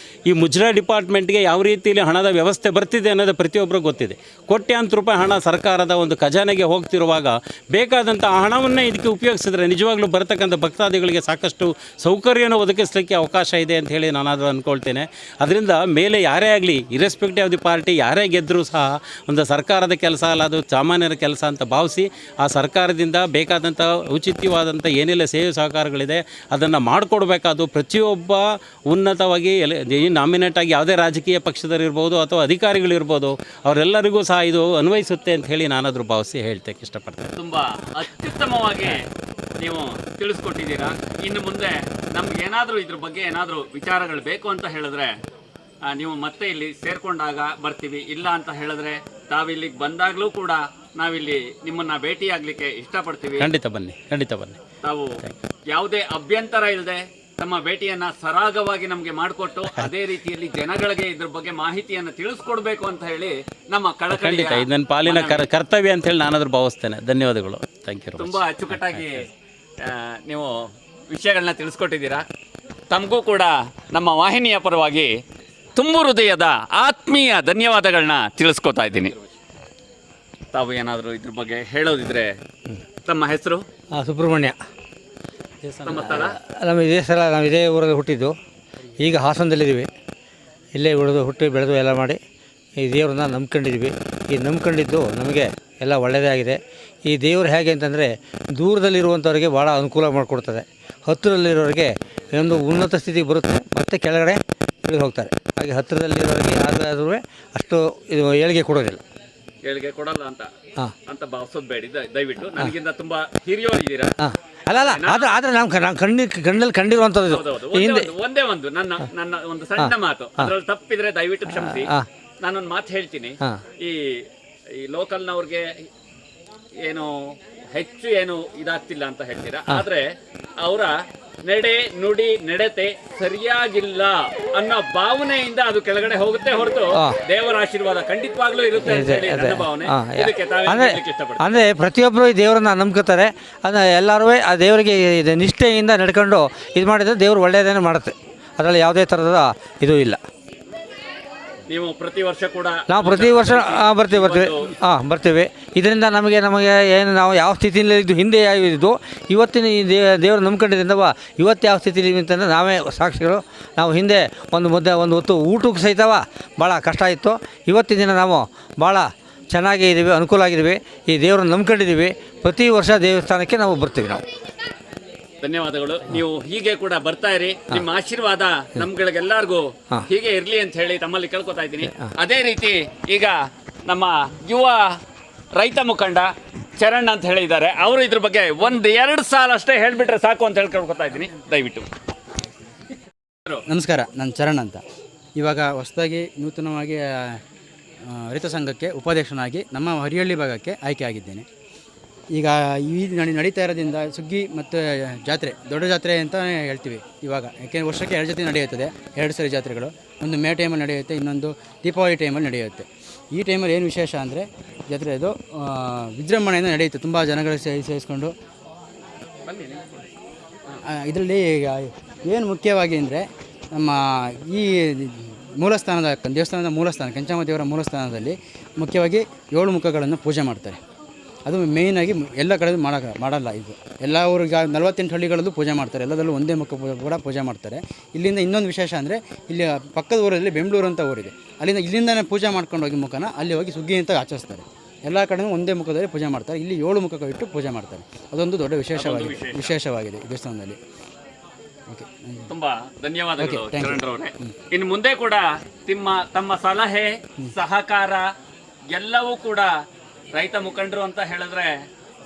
B: ಈ ಮುಜರಾ ಡಿಪಾರ್ಟ್ಮೆಂಟ್ಗೆ ಯಾವ ರೀತಿಯಲ್ಲಿ ಹಣದ ವ್ಯವಸ್ಥೆ ಬರ್ತಿದೆ ಅನ್ನೋದು ಪ್ರತಿಯೊಬ್ಬರಿಗೂ ಗೊತ್ತಿದೆ. ಕೋಟ್ಯಾಂತರ ರೂಪಾಯಿ ಹಣ ಸರ್ಕಾರದ ಒಂದು ಖಜಾನೆಗೆ ಹೋಗ್ತಿರುವಾಗ ಬೇಕಾದಂಥ ಹಣವನ್ನೇ ಇದಕ್ಕೆ ಉಪಯೋಗಿಸಿದ್ರೆ ನಿಜವಾಗ್ಲೂ ಬರ್ತಕ್ಕಂಥ ಭಕ್ತಾದಿಗಳಿಗೆ ಸಾಕಷ್ಟು ಸೌಕರ್ಯನ ಒದಗಿಸಲಿಕ್ಕೆ ಅವಕಾಶ ಇದೆ ಅಂತ ಹೇಳಿ ನಾನಾದರೂ ಅಂದ್ಕೊಳ್ತೇನೆ. ಅದರಿಂದ ಮೇಲೆ ಯಾರೇ ಆಗಲಿ, ಇರೆಸ್ಪೆಕ್ಟಿವ್ ಆಫ್ ದಿ ಪಾರ್ಟಿ, ಯಾರೇ ಗೆದ್ದರೂ ಸಹ ಒಂದು ಸರ್ಕಾರದ ಕೆಲಸ ಅಲ್ಲ, ಅದು ಸಾಮಾನ್ಯರ ಕೆಲಸ ಅಂತ ಭಾವಿಸಿ ಆ ಸರ್ಕಾರದಿಂದ ಬೇಕಾದಂಥ ಔಚಿತ್ಯವಾದಂಥ ಏನೆಲ್ಲ ಸೇವೆ ಸಹಕಾರಗಳಿದೆ ಅದನ್ನು ಮಾಡಿಕೊಡ್ಬೇಕಾದ್ದು ಪ್ರತಿಯೊಬ್ಬ ಉನ್ನತವಾಗಿ ನಾಮಿನೇಟ್ ಆಗಿ ಯಾವುದೇ ರಾಜಕೀಯ ಪಕ್ಷದಲ್ಲಿರ್ಬೋದು ಅಥವಾ ಅಧಿಕಾರಿಗಳಿರ್ಬೋದು ಅವರೆಲ್ಲರಿಗೂ ಸಹ ಇದು ಅನ್ವಯಿಸುತ್ತೆ ಅಂತ ಹೇಳಿ ನಾನಾದರೂ ಭಾವಿಸಿ ಹೇಳ್ತೇನೆ ಇಷ್ಟಪಡ್ತೇನೆ.
A: ತುಂಬ ಅತ್ಯುತ್ತಮವಾಗಿ ನೀವು ತಿಳಿಸ್ಕೊಟ್ಟಿದ್ದೀರಾ. ಇನ್ನು ಮುಂದೆ ನಮ್ಗೆ ಏನಾದರೂ ಇದ್ರ ಬಗ್ಗೆ ಏನಾದರೂ ವಿಚಾರಗಳು ಬೇಕು ಅಂತ ಹೇಳಿದ್ರೆ ನೀವು ಮತ್ತೆ ಇಲ್ಲಿ ಸೇರ್ಕೊಂಡಾಗ ಬರ್ತೀವಿ. ಇಲ್ಲ ಅಂತ ಹೇಳಿದ್ರೆ ತಾವಿಲ್ಲಿಗೆ ಬಂದಾಗಲೂ ಕೂಡ ನಾವಿಲ್ಲಿ ನಿಮ್ಮನ್ನು ಭೇಟಿಯಾಗಲಿಕ್ಕೆ ಇಷ್ಟಪಡ್ತೀವಿ.
B: ಖಂಡಿತ ಬನ್ನಿ, ಖಂಡಿತ ಬನ್ನಿ.
A: ತಾವು ಯಾವುದೇ ಅಭ್ಯಂತರ ಇಲ್ಲದೆ ತಮ್ಮ ಭೇಟಿಯನ್ನ ಸರಾಗವಾಗಿ ನಮಗೆ ಮಾಡಿಕೊಟ್ಟು ಅದೇ ರೀತಿಯಲ್ಲಿ ಜನಗಳಿಗೆ ಇದ್ರ ಬಗ್ಗೆ ಮಾಹಿತಿಯನ್ನು ತಿಳಿಸ್ಕೊಡ್ಬೇಕು ಅಂತ ಹೇಳಿ ನಮ್ಮ
B: ಖಂಡಿತ ಇದು ನನ್ನ ಪಾಲಿನ ಕರ್ತವ್ಯ ಅಂತ ಹೇಳಿ ನಾನಾದ್ರೂ ಭಾವಿಸ್ತೇನೆ. ಧನ್ಯವಾದಗಳು. Thank you.
A: ತುಂಬ ಅಚ್ಚುಕಟ್ಟಾಗಿ ನೀವು ವಿಷಯಗಳನ್ನ ತಿಳಿಸ್ಕೊಟ್ಟಿದ್ದೀರಾ. ತಮಗೂ ಕೂಡ ನಮ್ಮ ವಾಹಿನಿಯ ಪರವಾಗಿ ತುಂಬ ಹೃದಯದ ಆತ್ಮೀಯ ಧನ್ಯವಾದಗಳನ್ನ ತಿಳಿಸ್ಕೊತಾ ಇದ್ದೀನಿ. ತಾವು ಏನಾದರೂ ಇದ್ರ ಬಗ್ಗೆ ಹೇಳೋದಿದ್ರೆ ತಮ್ಮ ಹೆಸರು?
E: ಸುಬ್ರಹ್ಮಣ್ಯ.
A: ನಮ್ಮ ಸ್ಥಳ?
E: ನಮ್ಮ ಇದೇ ಸ್ಥಳ, ನಾವು ಇದೇ ಊರಲ್ಲಿ ಹುಟ್ಟಿದ್ದು. ಈಗ ಹಾಸನದಲ್ಲಿದ್ದೀವಿ. ಇಲ್ಲೇ ಹುಟ್ಟಿ ಬೆಳೆದು ಎಲ್ಲ ಮಾಡಿ ಈ ದೇವ್ರನ್ನ ನಂಬ್ಕೊಂಡಿದ್ವಿ. ಈ ನಂಬ್ಕೊಂಡಿದ್ದು ನಮಗೆ ಎಲ್ಲ ಒಳ್ಳೆಯದೇ ಆಗಿದೆ. ಈ ದೇವರು ಹೇಗೆ ಅಂತಂದರೆ ದೂರದಲ್ಲಿರುವಂಥವ್ರಿಗೆ ಭಾಳ ಅನುಕೂಲ ಮಾಡಿಕೊಡ್ತದೆ. ಹತ್ತಿರದಲ್ಲಿರೋರಿಗೆ ಒಂದು ಉನ್ನತ ಸ್ಥಿತಿಗೆ ಬರುತ್ತೆ, ಮತ್ತು ಕೆಳಗಡೆ ಇಳಿದು ಹೋಗ್ತಾರೆ. ಹಾಗೆ ಹತ್ತಿರದಲ್ಲಿರೋರಿಗೆ ಯಾರಾದ್ರೂ ಅಷ್ಟು ಇದು ಏಳಿಗೆ ಕೊಡೋದಿಲ್ಲ.
A: ಏಳಿಗೆ ಕೊಡಲ್ಲ ಅಂತ ಭಾವಿಸೋದು ಬೇಡಿ ದಯವಿಟ್ಟು. ನನಗಿಂತ ತುಂಬ ಹಿರಿಯೋರಿದ್ದೀರಾ.
E: ಅಲ್ಲ ಆದ್ರೆ ನಾವು ಕಣ್ಣಲ್ಲಿ ಕಂಡಿರುವಂಥದ್ದು ಹಿಂದೆ.
A: ಒಂದೇ ಒಂದು ನನ್ನ ಒಂದು ಸಣ್ಣ ಮಾತು, ಅದ್ರಲ್ಲಿ ತಪ್ಪಿದ್ರೆ ದಯವಿಟ್ಟು ಕ್ಷಮಿಸಿ. ನಾನೊಂದು ಮಾತು ಹೇಳ್ತೀನಿ. ಈ ಲೋಕಲ್ನವ್ರಿಗೆ ಏನು ಹೆಚ್ಚು ಏನು ಇದಾಗ್ತಿಲ್ಲ ಅಂತ ಹೇಳ್ತೀರಾ, ಆದ್ರೆ ಅವರ ನಡೆ ನುಡಿ ನಡತೆ ಸರಿಯಾಗಿಲ್ಲ ಅನ್ನೋ ಭಾವನೆಯಿಂದ ಅದು ಕೆಳಗಡೆ ಹೋಗುತ್ತೆ ಹೊರತು ದೇವರ ಆಶೀರ್ವಾದ ಖಂಡಿತವಾಗ್ಲೂ ಇರುತ್ತೆ ಅಂತ ಹೇಳಿ ನನ್ನ ಭಾವನೆ. ಇದಕ್ಕೆ ತಾವೇನು ಹೇಳಲಿಕ್ಕೆ ಇಷ್ಟಪಡ್ತೀರಾ?
E: ಅಂದರೆ ಪ್ರತಿಯೊಬ್ಬರು ಈ ದೇವರನ್ನ ನಂಬ್ಕೋತಾರೆ. ಅಂದರೆ ಎಲ್ಲರೂ ಆ ದೇವರಿಗೆ ಇದು ನಿಷ್ಠೆಯಿಂದ ನಡ್ಕೊಂಡು ಇದು ಮಾಡಿದರೆ ದೇವರು ಒಳ್ಳೆಯದೇನು ಮಾಡುತ್ತೆ. ಅದರಲ್ಲಿ ಯಾವುದೇ ಥರದ ಇದು ಇಲ್ಲ.
A: ನೀವು ಪ್ರತಿ ವರ್ಷ ಕೂಡ
E: ನಾವು ಪ್ರತಿ ವರ್ಷ ಬರ್ತೀವಿ. ಇದರಿಂದ ನಮಗೆ ಏನು ನಾವು ಯಾವ ಸ್ಥಿತಿಯಲ್ಲಿ ಇದ್ದು ಹಿಂದೆ ಇದ್ದು ಇವತ್ತಿನ ಈ ದೇವರು ನಂಬ್ಕೊಂಡಿದ್ದರಿಂದ ಇವತ್ತು ಯಾವ ಸ್ಥಿತಿಲಿ ಅಂತಂದರೆ ನಾವೇ ಸಾಕ್ಷಿಗಳು. ನಾವು ಹಿಂದೆ ಒಂದು ಹೊತ್ತು ಊಟಕ್ಕೆ ಸಹಿತವ ಭಾಳ ಕಷ್ಟ ಇತ್ತು. ಇವತ್ತಿನ ದಿನ ನಾವು ಭಾಳ ಚೆನ್ನಾಗಿ ಇದ್ದೀವಿ, ಅನುಕೂಲ ಆಗಿದ್ದೀವಿ. ಈ ದೇವ್ರನ್ನ ನಂಬ್ಕೊಂಡಿದ್ದೀವಿ. ಪ್ರತಿ ವರ್ಷ ದೇವಸ್ಥಾನಕ್ಕೆ ನಾವು ಬರ್ತೀವಿ. ನಾವು
A: ಧನ್ಯವಾದಗಳು. ನೀವು ಹೀಗೆ ಕೂಡ ಬರ್ತಾ ಇರಿ. ನಿಮ್ಮ ಆಶೀರ್ವಾದ ನಮ್ಗಳಿಗೆಲ್ಲರಿಗೂ ಹೀಗೆ ಇರ್ಲಿ ಅಂತ ಹೇಳಿ ತಮ್ಮಲ್ಲಿ ಕೇಳ್ಕೊತಾ ಇದ್ದೀನಿ. ಅದೇ ರೀತಿ ಈಗ ನಮ್ಮ ಯುವ ರೈತ ಮುಖಂಡ ಚರಣ್ ಅಂತ ಹೇಳಿದ್ದಾರೆ. ಅವರು ಇದ್ರ ಬಗ್ಗೆ 1-2 ಸಾಲ ಅಷ್ಟೇ ಹೇಳ್ಬಿಟ್ರೆ ಸಾಕು ಅಂತ ಹೇಳಿ ಕೇಳ್ಕೊತಾ ಇದ್ದೀನಿ. ದಯವಿಟ್ಟು.
F: ನಮಸ್ಕಾರ, ನಾನು ಚರಣ್ ಅಂತ. ಇವಾಗ ಹೊಸದಾಗಿ ನೂತನವಾಗಿ ರೈತ ಸಂಘಕ್ಕೆ ಉಪಾಧ್ಯಕ್ಷನಾಗಿ ನಮ್ಮ ಹರಿಹಳ್ಳಿ ಭಾಗಕ್ಕೆ ಆಯ್ಕೆ ಆಗಿದ್ದೇನೆ. ಈಗ ಈ ನಡೀತಾ ಇರೋದ್ರಿಂದ ಸುಗ್ಗಿ ಮತ್ತು ಜಾತ್ರೆ, ದೊಡ್ಡ ಜಾತ್ರೆ ಅಂತ ಹೇಳ್ತೀವಿ ಇವಾಗ. ಯಾಕೆಂದರೆ ವರ್ಷಕ್ಕೆ 2 ಜೊತೆ ನಡೆಯುತ್ತದೆ, 2 ಸರಿ ಜಾತ್ರೆಗಳು. ಒಂದು ಮೇ ಟೈಮಲ್ಲಿ ನಡೆಯುತ್ತೆ, ಇನ್ನೊಂದು ದೀಪಾವಳಿ ಟೈಮಲ್ಲಿ ನಡೆಯುತ್ತೆ. ಈ ಟೈಮಲ್ಲಿ ಏನು ವಿಶೇಷ ಅಂದರೆ ಜಾತ್ರೆ ಇದು ವಿಜೃಂಭಣೆಯಿಂದ ನಡೆಯುತ್ತೆ. ತುಂಬ ಜನಗಳು ಸೇರಿಸ್ಕೊಂಡು ಇದರಲ್ಲಿ ಏನು ಮುಖ್ಯವಾಗಿ ಅಂದರೆ ನಮ್ಮ ಈ ಮೂಲಸ್ಥಾನದ ದೇವಸ್ಥಾನದ ಮೂಲಸ್ಥಾನ ಕೆಂಚಮ್ಮ ದೇವರ ಮೂಲಸ್ಥಾನದಲ್ಲಿ ಮುಖ್ಯವಾಗಿ 7 ಮುಖಗಳನ್ನು ಪೂಜೆ ಮಾಡ್ತಾರೆ. ಅದು ಮೇಯ್ನಾಗಿ ಎಲ್ಲ ಕಡೆ ಮಾಡಲ್ಲ. ಇದು ಎಲ್ಲ ಊರಿಗೆ 48 ಹಳ್ಳಿಗಳಲ್ಲೂ ಪೂಜೆ ಮಾಡ್ತಾರೆ. ಎಲ್ಲದರಲ್ಲೂ ಒಂದೇ ಮುಖ ಕೂಡ ಪೂಜೆ ಮಾಡ್ತಾರೆ. ಇಲ್ಲಿಂದ ಇನ್ನೊಂದು ವಿಶೇಷ ಅಂದರೆ ಇಲ್ಲಿ ಪಕ್ಕದ ಊರಲ್ಲಿ ಬೆಂಗಳೂರು ಅಂತ ಊರಿದೆ, ಇಲ್ಲಿಂದನೇ ಪೂಜೆ ಮಾಡ್ಕೊಂಡು ಹೋಗಿ ಮುಖನ ಅಲ್ಲಿ ಹೋಗಿ ಸುಗ್ಗಿ ಅಂತ ಆಚರಿಸ್ತಾರೆ. ಎಲ್ಲ ಕಡೆಯೂ ಒಂದೇ ಮುಖದಲ್ಲಿ ಪೂಜೆ ಮಾಡ್ತಾರೆ. ಇಲ್ಲಿ 7 ಮುಖ ಇಟ್ಟು ಪೂಜೆ ಮಾಡ್ತಾರೆ. ಅದೊಂದು ದೊಡ್ಡ ವಿಶೇಷವಾಗಿದೆ ಈ ದೇವಸ್ಥಾನದಲ್ಲಿ. ಓಕೆ,
A: ತುಂಬ ಧನ್ಯವಾದಗಳು ಚರಣರವರೇ. ಇನ್ನು ಮುಂದೆ ಕೂಡ ತಮ್ಮ ಸಲಹೆ ಸಹಕಾರ ಎಲ್ಲವೂ ಕೂಡ ರೈತ ಮುಖಂಡರು ಅಂತ ಹೇಳಿದ್ರೆ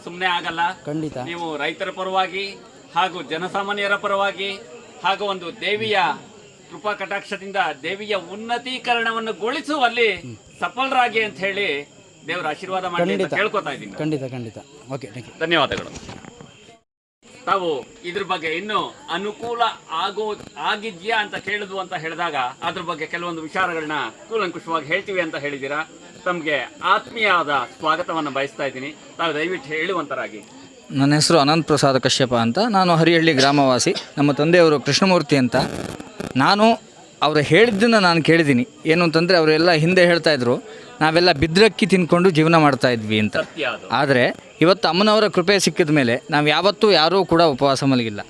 A: ಸುಮ್ಮನೆ ಆಗಲ್ಲ.
F: ಖಂಡಿತ
A: ನೀವು ರೈತರ ಪರವಾಗಿ ಹಾಗೂ ಜನಸಾಮಾನ್ಯರ ಪರವಾಗಿ ಹಾಗೂ ಒಂದು ದೇವಿಯ ಕೃಪಾ ಕಟಾಕ್ಷದಿಂದ ದೇವಿಯ ಉನ್ನತೀಕರಣವನ್ನು ಗೊಳಿಸುವಲ್ಲಿ ಸಫಲರಾಗಿ ಅಂತ ಹೇಳಿ ದೇವರ ಆಶೀರ್ವಾದ ಮಾಡಿ ಅಂತ ಕೇಳ್ಕೊತಾ ಇದ್ದೀನಿ.
F: ಖಂಡಿತ. ಓಕೆ,
A: ಧನ್ಯವಾದಗಳು. ತಾವು ಇದ್ರ ಬಗ್ಗೆ ಇನ್ನು ಅನುಕೂಲ ಆಗಿದ್ಯಾ ಅಂತ ಕೇಳಿದ್ವು ಅಂತ ಹೇಳಿದಾಗ ಅದ್ರ ಬಗ್ಗೆ ಕೆಲವೊಂದು ವಿಚಾರಗಳನ್ನ ಕೂಲಂಕುಷವಾಗಿ ಹೇಳ್ತೀವಿ ಅಂತ ಹೇಳಿದ್ದೀರಾ. ತಮಗೆ ಆತ್ಮೀಯವಾದ ಸ್ವಾಗತವನ್ನು ಬಯಸ್ತಾ ಇದ್ದೀನಿ. ತಾವು ದಯವಿಟ್ಟು ಹೇಳುವಂತರಾಗಿ.
C: ನನ್ನ ಹೆಸರು ಅನಂತ್ ಪ್ರಸಾದ ಕಶ್ಯಪ ಅಂತ. ನಾನು ಹರಿಹಳ್ಳಿ ಗ್ರಾಮವಾಸಿ. ನಮ್ಮ ತಂದೆಯವರು ಕೃಷ್ಣಮೂರ್ತಿ ಅಂತ. ನಾನು ಅವರು ಹೇಳಿದ್ದನ್ನು ನಾನು ಕೇಳಿದ್ದೀನಿ. ಏನು ಅಂತಂದರೆ ಅವರೆಲ್ಲ ಹಿಂದೆ ಹೇಳ್ತಾಯಿದ್ರು ನಾವೆಲ್ಲ ಬಿದ್ರಕ್ಕಿ ತಿನ್ಕೊಂಡು ಜೀವನ ಮಾಡ್ತಾ ಇದ್ವಿ ಅಂತ. ಆದರೆ ಇವತ್ತು ಅಮ್ಮನವರ ಕೃಪೆ ಸಿಕ್ಕಿದ ಮೇಲೆ ನಾವು ಯಾವತ್ತೂ ಯಾರೂ ಕೂಡ ಉಪವಾಸ ಮಲಗಿಲ್ಲ.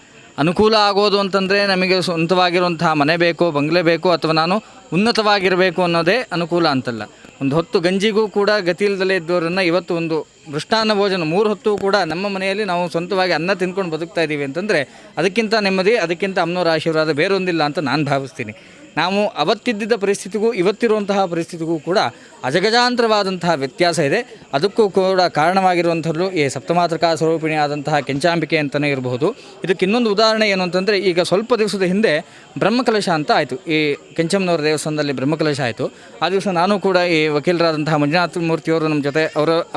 C: ಅನುಕೂಲ ಆಗೋದು ಅಂತಂದರೆ ನಮಗೆ ಸ್ವಂತವಾಗಿರುವಂತಹ ಮನೆ ಬೇಕು, ಬಂಗ್ಲೆ ಬೇಕು, ಅಥವಾ ನಾನು ಉನ್ನತವಾಗಿರಬೇಕು ಅನ್ನೋದೇ ಅನುಕೂಲ ಅಂತಲ್ಲ. ಒಂದು ಹೊತ್ತು ಗಂಜಿಗೂ ಕೂಡ ಗತಿ ಇಲ್ಲದಲೇ ಇದ್ದವರನ್ನು ಇವತ್ತು ಒಂದು ಮೃಷ್ಟಾನ್ನ ಭೋಜನ 3 ಹೊತ್ತು ಕೂಡ ನಮ್ಮ ಮನೆಯಲ್ಲಿ ನಾವು ಸ್ವಂತವಾಗಿ ಅನ್ನ ತಿಂದ್ಕೊಂಡು ಬದುಕ್ತಾ ಇದ್ದೀವಿ ಅಂತಂದರೆ ಅದಕ್ಕಿಂತ ನೆಮ್ಮದಿ, ಅದಕ್ಕಿಂತ ಅಮ್ಮನವರ ಆಶೀರ್ವಾದ ಬೇರೊಂದಿಲ್ಲ ಅಂತ ನಾನು ಭಾವಿಸ್ತೀನಿ. ನಾವು ಅವತ್ತಿದ್ದ ಪರಿಸ್ಥಿತಿಗೂ ಇವತ್ತಿರುವಂತಹ ಪರಿಸ್ಥಿತಿಗೂ ಕೂಡ ಅಜಗಜಾಂತರವಾದಂತಹ ವ್ಯತ್ಯಾಸ ಇದೆ. ಅದಕ್ಕೂ ಕೂಡ ಕಾರಣವಾಗಿರುವಂಥದ್ದು ಈ ಸಪ್ತಮಾತೃಕಾ ಸ್ವರೂಪಿಣಿ ಆದಂತಹ ಕೆಂಚಾಂಬಿಕೆ ಅಂತಲೇ ಇರಬಹುದು. ಇದಕ್ಕೆ ಇನ್ನೊಂದು ಉದಾಹರಣೆ ಏನು ಅಂತಂದರೆ, ಈಗ ಸ್ವಲ್ಪ ದಿವಸದ ಹಿಂದೆ ಬ್ರಹ್ಮಕಲಶ ಅಂತ ಆಯಿತು. ಈ ಕೆಂಚಮ್ಮನವರ ದೇವಸ್ಥಾನದಲ್ಲಿ ಬ್ರಹ್ಮಕಲಶ ಆಯಿತು. ಆ ದಿವಸ ನಾನು ಕೂಡ ಈ ವಕೀಲರಾದಂತಹ ಮಂಜುನಾಥ ಮೂರ್ತಿಯವರು ನಮ್ಮ ಜೊತೆ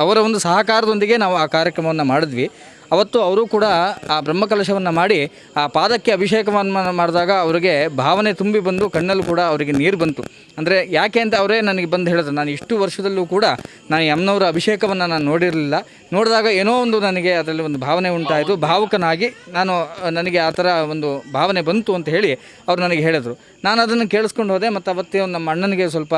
C: ಅವರ ಒಂದು ಸಹಕಾರದೊಂದಿಗೆ ನಾವು ಆ ಕಾರ್ಯಕ್ರಮವನ್ನು ಮಾಡಿದ್ವಿ. ಅವತ್ತು ಅವರು ಕೂಡ ಆ ಬ್ರಹ್ಮಕಲಶವನ್ನು ಮಾಡಿ ಆ ಪಾದಕ್ಕೆ ಅಭಿಷೇಕವನ್ನು ಮಾಡಿದಾಗ ಅವರಿಗೆ ಭಾವನೆ ತುಂಬಿ ಬಂದು ಕಣ್ಣಲ್ಲೂ ಕೂಡ ಅವರಿಗೆ ನೀರು ಬಂತು. ಅಂದರೆ ಯಾಕೆ ಅಂತ ಅವರೇ ನನಗೆ ಬಂದು ಹೇಳಿದ್ರು, ನಾನು ಇಷ್ಟು ವರ್ಷದಲ್ಲೂ ಕೂಡ ನಾನು ಅಮ್ಮನವರ ಅಭಿಷೇಕವನ್ನು ನಾನು ನೋಡಿರಲಿಲ್ಲ. ನೋಡಿದಾಗ ಏನೋ ಒಂದು ನನಗೆ ಅದರಲ್ಲಿ ಒಂದು ಭಾವನೆ ಉಂಟಾಯಿತು, ಭಾವುಕನಾಗಿ ನನಗೆ ಆ ಥರ ಒಂದು ಭಾವನೆ ಬಂತು ಅಂತ ಹೇಳಿ ಅವರು ನನಗೆ ಹೇಳಿದರು. ನಾನು ಅದನ್ನು ಕೇಳಿಸ್ಕೊಂಡು ಹೋದೆ. ಮತ್ತು ಅವತ್ತೇ ನಮ್ಮ ಅಣ್ಣನಿಗೆ ಸ್ವಲ್ಪ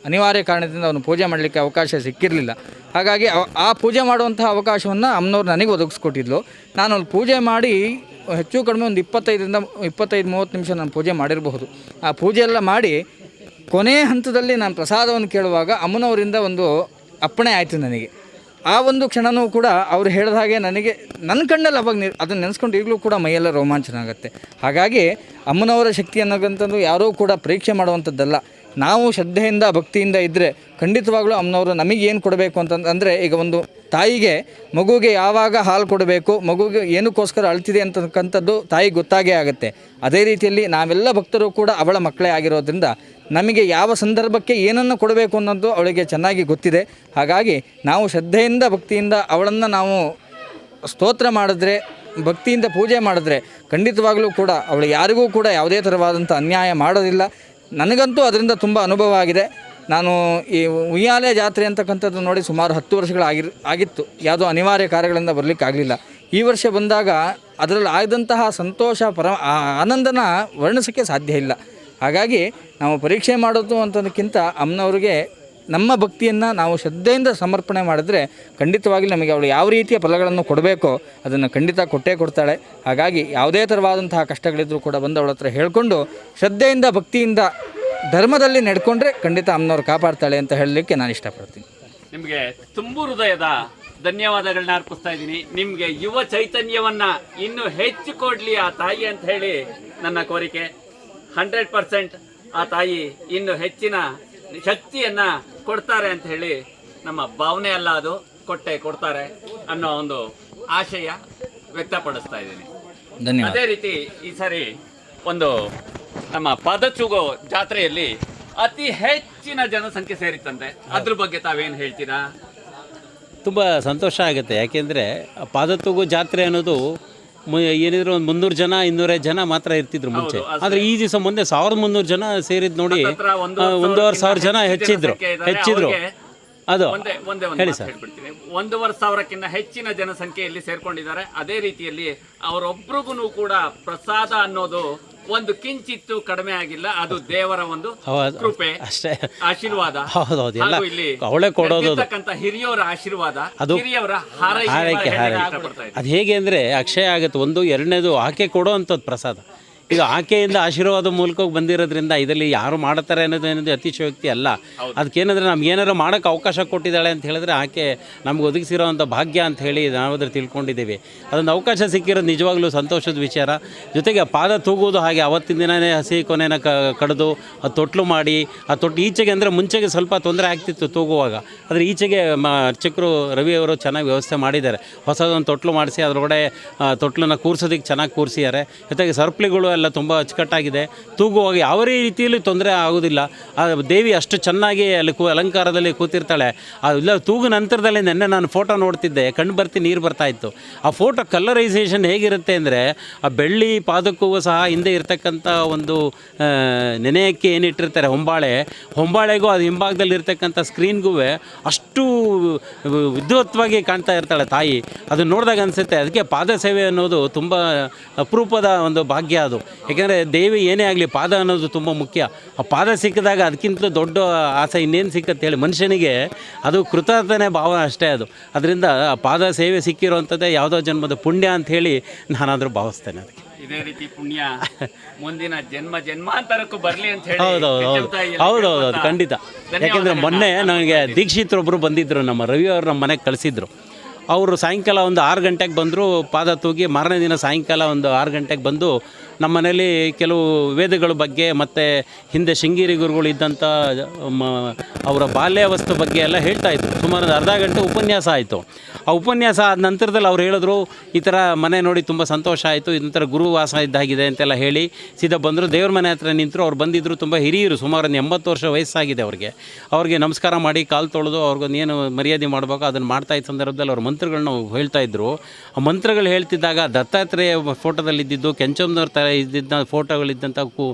C: ಅನಿವಾರ್ಯ ಕಾರಣದಿಂದ ಅವನು ಪೂಜೆ ಮಾಡಲಿಕ್ಕೆ ಅವಕಾಶ ಸಿಕ್ಕಿರಲಿಲ್ಲ. ಹಾಗಾಗಿ ಆ ಪೂಜೆ ಮಾಡುವಂತಹ ಅವಕಾಶವನ್ನು ಅಮ್ಮನವ್ರು ನನಗೆ ಒದಗಿಸ್ಕೊಟ್ಟಿದ್ಲು. ನಾನು ಅಲ್ಲಿ ಪೂಜೆ ಮಾಡಿ ಹೆಚ್ಚು ಕಡಿಮೆ ಒಂದು 25-30 ನಿಮಿಷ ನಾನು ಪೂಜೆ ಮಾಡಿರಬಹುದು. ಆ ಪೂಜೆ ಎಲ್ಲ ಮಾಡಿ ಕೊನೆಯ ಹಂತದಲ್ಲಿ ನಾನು ಪ್ರಸಾದವನ್ನು ಕೇಳುವಾಗ ಅಮ್ಮನವರಿಂದ ಒಂದು ಅಪ್ಪಣೆ ಆಯಿತು ನನಗೆ. ಆ ಒಂದು ಕ್ಷಣವೂ ಕೂಡ ಅವರು ಹೇಳಿದ ಹಾಗೆ ನನಗೆ ನನ್ನ ಕಣ್ಣಲ್ಲಿ ಅವಾಗ ಅದನ್ನು ನೆನೆಸ್ಕೊಂಡು ಈಗಲೂ ಕೂಡ ಮೈಯೆಲ್ಲ ರೋಮಾಂಚನ ಆಗುತ್ತೆ. ಹಾಗಾಗಿ ಅಮ್ಮನವರ ಶಕ್ತಿ ಅನ್ನೋಂಥದ್ದು ಯಾರೂ ಕೂಡ ಪರೀಕ್ಷೆ ಮಾಡುವಂಥದ್ದಲ್ಲ. ನಾವು ಶ್ರದ್ಧೆಯಿಂದ ಭಕ್ತಿಯಿಂದ ಇದ್ದರೆ ಖಂಡಿತವಾಗ್ಲೂ ಅಮ್ಮನವರು ನಮಗೆ ಏನು ಕೊಡಬೇಕು ಅಂತಂದರೆ, ಈಗ ಒಂದು ತಾಯಿಗೆ ಮಗುಗೆ ಯಾವಾಗ ಹಾಲು ಕೊಡಬೇಕು, ಮಗುಗೆ ಏನಕ್ಕೋಸ್ಕರ ಅಳ್ತಿದೆ ಅಂತಕ್ಕಂಥದ್ದು ತಾಯಿಗೆ ಗೊತ್ತಾಗೇ ಆಗುತ್ತೆ. ಅದೇ ರೀತಿಯಲ್ಲಿ ನಾವೆಲ್ಲ ಭಕ್ತರು ಕೂಡ ಅವಳ ಮಕ್ಕಳೇ ಆಗಿರೋದ್ರಿಂದ ನಮಗೆ ಯಾವ ಸಂದರ್ಭಕ್ಕೆ ಏನನ್ನು ಕೊಡಬೇಕು ಅನ್ನೋದು ಅವಳಿಗೆ ಚೆನ್ನಾಗಿ ಗೊತ್ತಿದೆ. ಹಾಗಾಗಿ ನಾವು ಶ್ರದ್ಧೆಯಿಂದ ಭಕ್ತಿಯಿಂದ ಅವಳನ್ನು ನಾವು ಸ್ತೋತ್ರ ಮಾಡಿದ್ರೆ, ಭಕ್ತಿಯಿಂದ ಪೂಜೆ ಮಾಡಿದ್ರೆ ಖಂಡಿತವಾಗಲೂ ಕೂಡ ಅವಳು ಯಾರಿಗೂ ಕೂಡ ಯಾವುದೇ ಥರವಾದಂಥ ಅನ್ಯಾಯ ಮಾಡೋದಿಲ್ಲ. ನನಗಂತೂ ಅದರಿಂದ ತುಂಬ ಅನುಭವ ಆಗಿದೆ. ನಾನು ಈ ಉಯ್ಯಾಲೆ ಜಾತ್ರೆ ಅಂತಕ್ಕಂಥದ್ದು ನೋಡಿ ಸುಮಾರು 10 ವರ್ಷಗಳಾಗಿತ್ತು. ಯಾವುದೋ ಅನಿವಾರ್ಯ ಕಾರ್ಯಗಳಿಂದ ಬರಲಿಕ್ಕಾಗಲಿಲ್ಲ. ಈ ವರ್ಷ ಬಂದಾಗ ಅದರಲ್ಲಿ ಆಗಿದಂತಹ ಸಂತೋಷ ಆನಂದನ ವರ್ಣಿಸೋಕ್ಕೆ ಸಾಧ್ಯ ಇಲ್ಲ. ಹಾಗಾಗಿ ನಾವು ಪರೀಕ್ಷೆ ಮಾಡೋದು ಅಂತದಕ್ಕಿಂತ ಅಮ್ಮನವ್ರಿಗೆ ನಮ್ಮ ಭಕ್ತಿಯನ್ನು ನಾವು ಶ್ರದ್ಧೆಯಿಂದ ಸಮರ್ಪಣೆ ಮಾಡಿದ್ರೆ ಖಂಡಿತವಾಗಿ ನಮಗೆ ಅವಳು ಯಾವ ರೀತಿಯ ಫಲಗಳನ್ನು ಕೊಡಬೇಕೋ ಅದನ್ನು ಖಂಡಿತ ಕೊಟ್ಟೇ ಕೊಡ್ತಾಳೆ. ಹಾಗಾಗಿ ಯಾವುದೇ ಥರವಾದಂತಹ ಕಷ್ಟಗಳಿದ್ದರೂ ಕೂಡ ಬಂದು ಅವಳ ಹತ್ರ ಹೇಳ್ಕೊಂಡು ಶ್ರದ್ಧೆಯಿಂದ ಭಕ್ತಿಯಿಂದ ಧರ್ಮದಲ್ಲಿ ನಡ್ಕೊಂಡ್ರೆ ಖಂಡಿತ ಅಮ್ಮನವ್ರು ಕಾಪಾಡ್ತಾಳೆ ಅಂತ ಹೇಳಲಿಕ್ಕೆ ನಾನು ಇಷ್ಟಪಡ್ತೀನಿ.
A: ನಿಮಗೆ ತುಂಬು ಹೃದಯದ ಧನ್ಯವಾದಗಳನ್ನ ಅರ್ಪಿಸ್ತಾ ಇದ್ದೀನಿ. ನಿಮಗೆ ಯುವ ಚೈತನ್ಯವನ್ನ ಇನ್ನೂ ಹೆಚ್ಚು ಕೊಡ್ಲಿ ಆ ತಾಯಿ ಅಂತ ಹೇಳಿ ನನ್ನ ಕೋರಿಕೆ. 100% ಆ ತಾಯಿ ಇನ್ನು ಹೆಚ್ಚಿನ ಶಕ್ತಿಯನ್ನ ಕೊಡ್ತಾರೆ ಅಂತ ಹೇಳಿ ನಮ್ಮ ಭಾವನೆ ಅಲ್ಲ, ಅದು ಕೊಡ್ತಾರೆ ಅನ್ನೋ ಒಂದು ಆಶಯ ವ್ಯಕ್ತಪಡಿಸ್ತಾ ಇದ್ದೀನಿ.
C: ಧನ್ಯವಾದ.
A: ಅದೇ ರೀತಿ ಈ ಸಾರಿ ಒಂದು ನಮ್ಮ ಪಾದಚೂಗೋ ಜಾತ್ರೆಯಲ್ಲಿ ಅತಿ ಹೆಚ್ಚಿನ ಜನಸಂಖ್ಯೆ ಸೇರಿತ್ತಂತೆ. ಅದ್ರ ಬಗ್ಗೆ ತಾವೇನು ಹೇಳ್ತೀರಾ?
G: ತುಂಬ ಸಂತೋಷ ಆಗುತ್ತೆ. ಯಾಕೆಂದರೆ ಪಾದತೂಗು ಜಾತ್ರೆ ಅನ್ನೋದು ಏನಿದ್ರು ಒಂದು 300 ಜನ 200 ಜನ ಮಾತ್ರ ಇರ್ತಿದ್ರು ಮುಂಚೆ. ಆದರೆ ಈ ದಿವಸ ಮುಂದೆ 1300 ಜನ ಸೇರಿದ್ದು ನೋಡಿ 1,500 ಜನ ಹೆಚ್ಚಿದ್ರು. ಅದು ಹೇಳಿ ಸರ್.
A: 1,500ಕ್ಕಿಂತ ಹೆಚ್ಚಿನ ಜನಸಂಖ್ಯೆಯಲ್ಲಿ ಸೇರ್ಕೊಂಡಿದ್ದಾರೆ. ಅದೇ ರೀತಿಯಲ್ಲಿ ಅವರೊಬ್ರಿಗೂ ಕೂಡ ಪ್ರಸಾದ ಅನ್ನೋದು ಒಂದು ಕಿಂಚಿತ್ತು ಕಡಿಮೆ ಆಗಿಲ್ಲ. ಅದು ದೇವರ ಒಂದು ಕೃಪೆ,
G: ಅಷ್ಟೇ,
A: ಆಶೀರ್ವಾದ.
G: ಹೌದೌದು, ಎಲ್ಲ
A: ಇಲ್ಲಿ
G: ಅವಳೇ ಕೊಡೋದು.
A: ಹಿರಿಯವರ ಆಶೀರ್ವಾದ,
G: ಅದು
A: ಹಿರಿಯವರ
G: ಹಾರೈಕೆ. ಅದು ಹೇಗೆ ಅಂದರೆ ಅಕ್ಷಯ ಆಗುತ್ತೆ. ಒಂದು ಎರಡನೇದು ಆಕೆ ಕೊಡೋ ಅಂಥದ್ದು ಪ್ರಸಾದ. ಈಗ ಆಕೆಯಿಂದ ಆಶೀರ್ವಾದ ಮೂಲಕ ಬಂದಿರೋದ್ರಿಂದ ಇದರಲ್ಲಿ ಯಾರು ಮಾಡ್ತಾರೆ ಅನ್ನೋದು ಅತಿಶಯೋಕ್ತಿ ಅಲ್ಲ. ಅದಕ್ಕೇನಂದರೆ ನಮ್ಗೇನಾರು ಮಾಡೋಕ್ಕೆ ಅವಕಾಶ ಕೊಟ್ಟಿದ್ದಾಳೆ ಅಂತ ಹೇಳಿದ್ರೆ ಆಕೆ ನಮ್ಗೆ ಒದಗಿಸಿರೋವಂಥ ಭಾಗ್ಯ ಅಂತ ಹೇಳಿ ನಾವಾದ್ರೆ ತಿಳ್ಕೊಂಡಿದ್ದೀವಿ. ಅದೊಂದು ಅವಕಾಶ ಸಿಕ್ಕಿರೋದು ನಿಜವಾಗ್ಲೂ ಸಂತೋಷದ ವಿಚಾರ. ಜೊತೆಗೆ ಪಾದ ತೂಗುವುದು ಹಾಗೆ ಅವತ್ತಿನ ದಿನವೇ ಹಸಿ ಕೊನೆನ ಕಡಿದು ಅದು ತೊಟ್ಲು ಮಾಡಿ, ಆ ತೊಟ್ಟು ಈಚೆಗೆ ಅಂದರೆ ಮುಂಚೆಗೆ ಸ್ವಲ್ಪ ತೊಂದರೆ ಆಗ್ತಿತ್ತು ತೂಗುವಾಗ. ಆದರೆ ಈಚೆಗೆ ಅರ್ಚಕರು ರವಿಯವರು ಚೆನ್ನಾಗಿ ವ್ಯವಸ್ಥೆ ಮಾಡಿದ್ದಾರೆ. ಹೊಸದೊಂದು ತೊಟ್ಲು ಮಾಡಿಸಿ ಅದರೊಳಗಡೆ ತೊಟ್ಲನ್ನ ಕೂರಿಸೋದಕ್ಕೆ ಚೆನ್ನಾಗಿ ಕೂರಿಸಿದ್ದಾರೆ. ಜೊತೆಗೆ ಸರ್ಪ್ಲಿಗಳು ಎಲ್ಲ ತುಂಬ ಅಚ್ಚುಕಟ್ಟಾಗಿದೆ. ತೂಗುವಾಗ ಯಾವ ರೀತಿಯಲ್ಲಿ ತೊಂದರೆ ಆಗೋದಿಲ್ಲ. ಆ ದೇವಿ ಅಷ್ಟು ಚೆನ್ನಾಗಿ ಅಲ್ಲಿ ಅಲಂಕಾರದಲ್ಲಿ ಕೂತಿರ್ತಾಳೆ. ಇಲ್ಲ ತೂಗು ನಂತರದಲ್ಲಿ ನೆನ್ನೆ ನಾನು ಫೋಟೋ ನೋಡ್ತಿದ್ದೆ, ಕಣ್ಣು ಬರ್ತಿ ನೀರು ಬರ್ತಾಯಿತ್ತು. ಆ ಫೋಟೋ ಕಲರೈಸೇಷನ್ ಹೇಗಿರುತ್ತೆ ಅಂದರೆ ಆ ಬೆಳ್ಳಿ ಪಾದಕ್ಕೂ ಸಹ ಹಿಂದೆ ಇರ್ತಕ್ಕಂಥ ಒಂದು ನೆನೆಯಕ್ಕೆ ಏನಿಟ್ಟಿರ್ತಾರೆ ಹೊಂಬಾಳೆಗೂ ಅದು ಹಿಂಭಾಗದಲ್ಲಿ ಇರ್ತಕ್ಕಂಥ ಸ್ಕ್ರೀನ್ಗೂ ಅಷ್ಟು ವಿದ್ಯುತ್ವಾಗಿ ಕಾಣ್ತಾ ಇರ್ತಾಳೆ ತಾಯಿ. ಅದನ್ನು ನೋಡಿದಾಗ ಅನಿಸುತ್ತೆ. ಅದಕ್ಕೆ ಪಾದ ಸೇವೆ ಅನ್ನೋದು ತುಂಬ ಅಪರೂಪದ ಒಂದು ಭಾಗ್ಯ ಅದು. ಯಾಕೆಂದರೆ ದೇವಿ ಏನೇ ಆಗಲಿ ಪಾದ ಅನ್ನೋದು ತುಂಬ ಮುಖ್ಯ. ಆ ಪಾದ ಸಿಕ್ಕಿದಾಗ ಅದಕ್ಕಿಂತ ದೊಡ್ಡ ಆಸೆ ಇನ್ನೇನು ಸಿಕ್ಕತ್ತೆ ಹೇಳಿ ಮನುಷ್ಯನಿಗೆ. ಅದು ಕೃತಜ್ಞತೆ ಭಾವ ಅಷ್ಟೇ ಅದು. ಅದರಿಂದ ಆ ಪಾದ ಸೇವೆ ಸಿಕ್ಕಿರೋವಂಥದ್ದೇ ಯಾವುದೋ ಜನ್ಮದ ಪುಣ್ಯ ಅಂಥೇಳಿ ನಾನಾದರೂ ಭಾವಿಸ್ತೇನೆ. ಅದಕ್ಕೆ
A: ಇದೇ ರೀತಿ ಪುಣ್ಯ ಮುಂದಿನ ಜನ್ಮಾಂತರಕ್ಕೂ ಬರಲಿ ಅಂತ ಹೇಳಿ.
G: ಹೌದೌದು ಖಂಡಿತ. ಯಾಕೆಂದರೆ ಮೊನ್ನೆ ನನಗೆ ದೀಕ್ಷಿತರೊಬ್ಬರು ಬಂದಿದ್ದರು, ನಮ್ಮ ರವಿಯವರು ನಮ್ಮ ಮನೆಗೆ ಕಳಿಸಿದ್ರು. ಅವರು ಸಾಯಂಕಾಲ ಒಂದು 6 ಗಂಟೆಗೆ ಬಂದರು ಪಾದ ತೂಗಿ. ಮಾರನೇ ದಿನ ಸಾಯಂಕಾಲ ಒಂದು 6 ಗಂಟೆಗೆ ಬಂದು ನಮ್ಮ ಮನೇಲಿ ಕೆಲವು ವೇದಗಳ ಬಗ್ಗೆ ಮತ್ತು ಹಿಂದೆ ಶೃಂಗೇರಿ ಗುರುಗಳು ಇದ್ದಂಥ ಅವರ ಬಾಲ್ಯಾವಸ್ಥೆ ಬಗ್ಗೆ ಎಲ್ಲ ಹೇಳ್ತಾಯಿದ್ರು. ಸುಮಾರು ಅರ್ಧ ಗಂಟೆ ಉಪನ್ಯಾಸ ಆಯಿತು. ಆ ಉಪನ್ಯಾಸ ಆದ ನಂತರದಲ್ಲಿ ಅವ್ರು ಹೇಳಿದ್ರು, ಈ ಥರ ಮನೆ ನೋಡಿ ತುಂಬ ಸಂತೋಷ ಆಯಿತು, ಇದೊಂಥರ ಗುರುವಾಸ ಇದ್ದಾಗಿದೆ ಅಂತೆಲ್ಲ ಹೇಳಿ ಸೀದಾ ಬಂದರು. ದೇವ್ರ ಮನೆ ಹತ್ರ ನಿಂತರು. ಅವ್ರು ಬಂದಿದ್ದರು, ತುಂಬ ಹಿರಿಯರು, ಸುಮಾರು 80 ವರ್ಷ ವಯಸ್ಸಾಗಿದೆ ಅವ್ರಿಗೆ ನಮಸ್ಕಾರ ಮಾಡಿ ಕಾಲು ತೊಳೆದು ಅವ್ರಿಗೊಂದು ಏನು ಮರ್ಯಾದೆ ಮಾಡಬೇಕು ಅದನ್ನು ಮಾಡ್ತಾಯಿದ್ದ ಸಂದರ್ಭದಲ್ಲಿ ಅವ್ರ ಮಂತ್ರಗಳನ್ನ ಹೇಳ್ತಾಯಿದ್ರು. ಆ ಮಂತ್ರಗಳು ಹೇಳ್ತಿದ್ದಾಗ ದತ್ತಾತ್ರೇಯ ಫೋಟೋದಲ್ಲಿದ್ದಿದ್ದು, ಕೆಂಚಮ್ಮನವ್ರ ತಲೆ ಇದ್ದಿದ್ದ ಫೋಟೋಗಳಿದ್ದಂಥ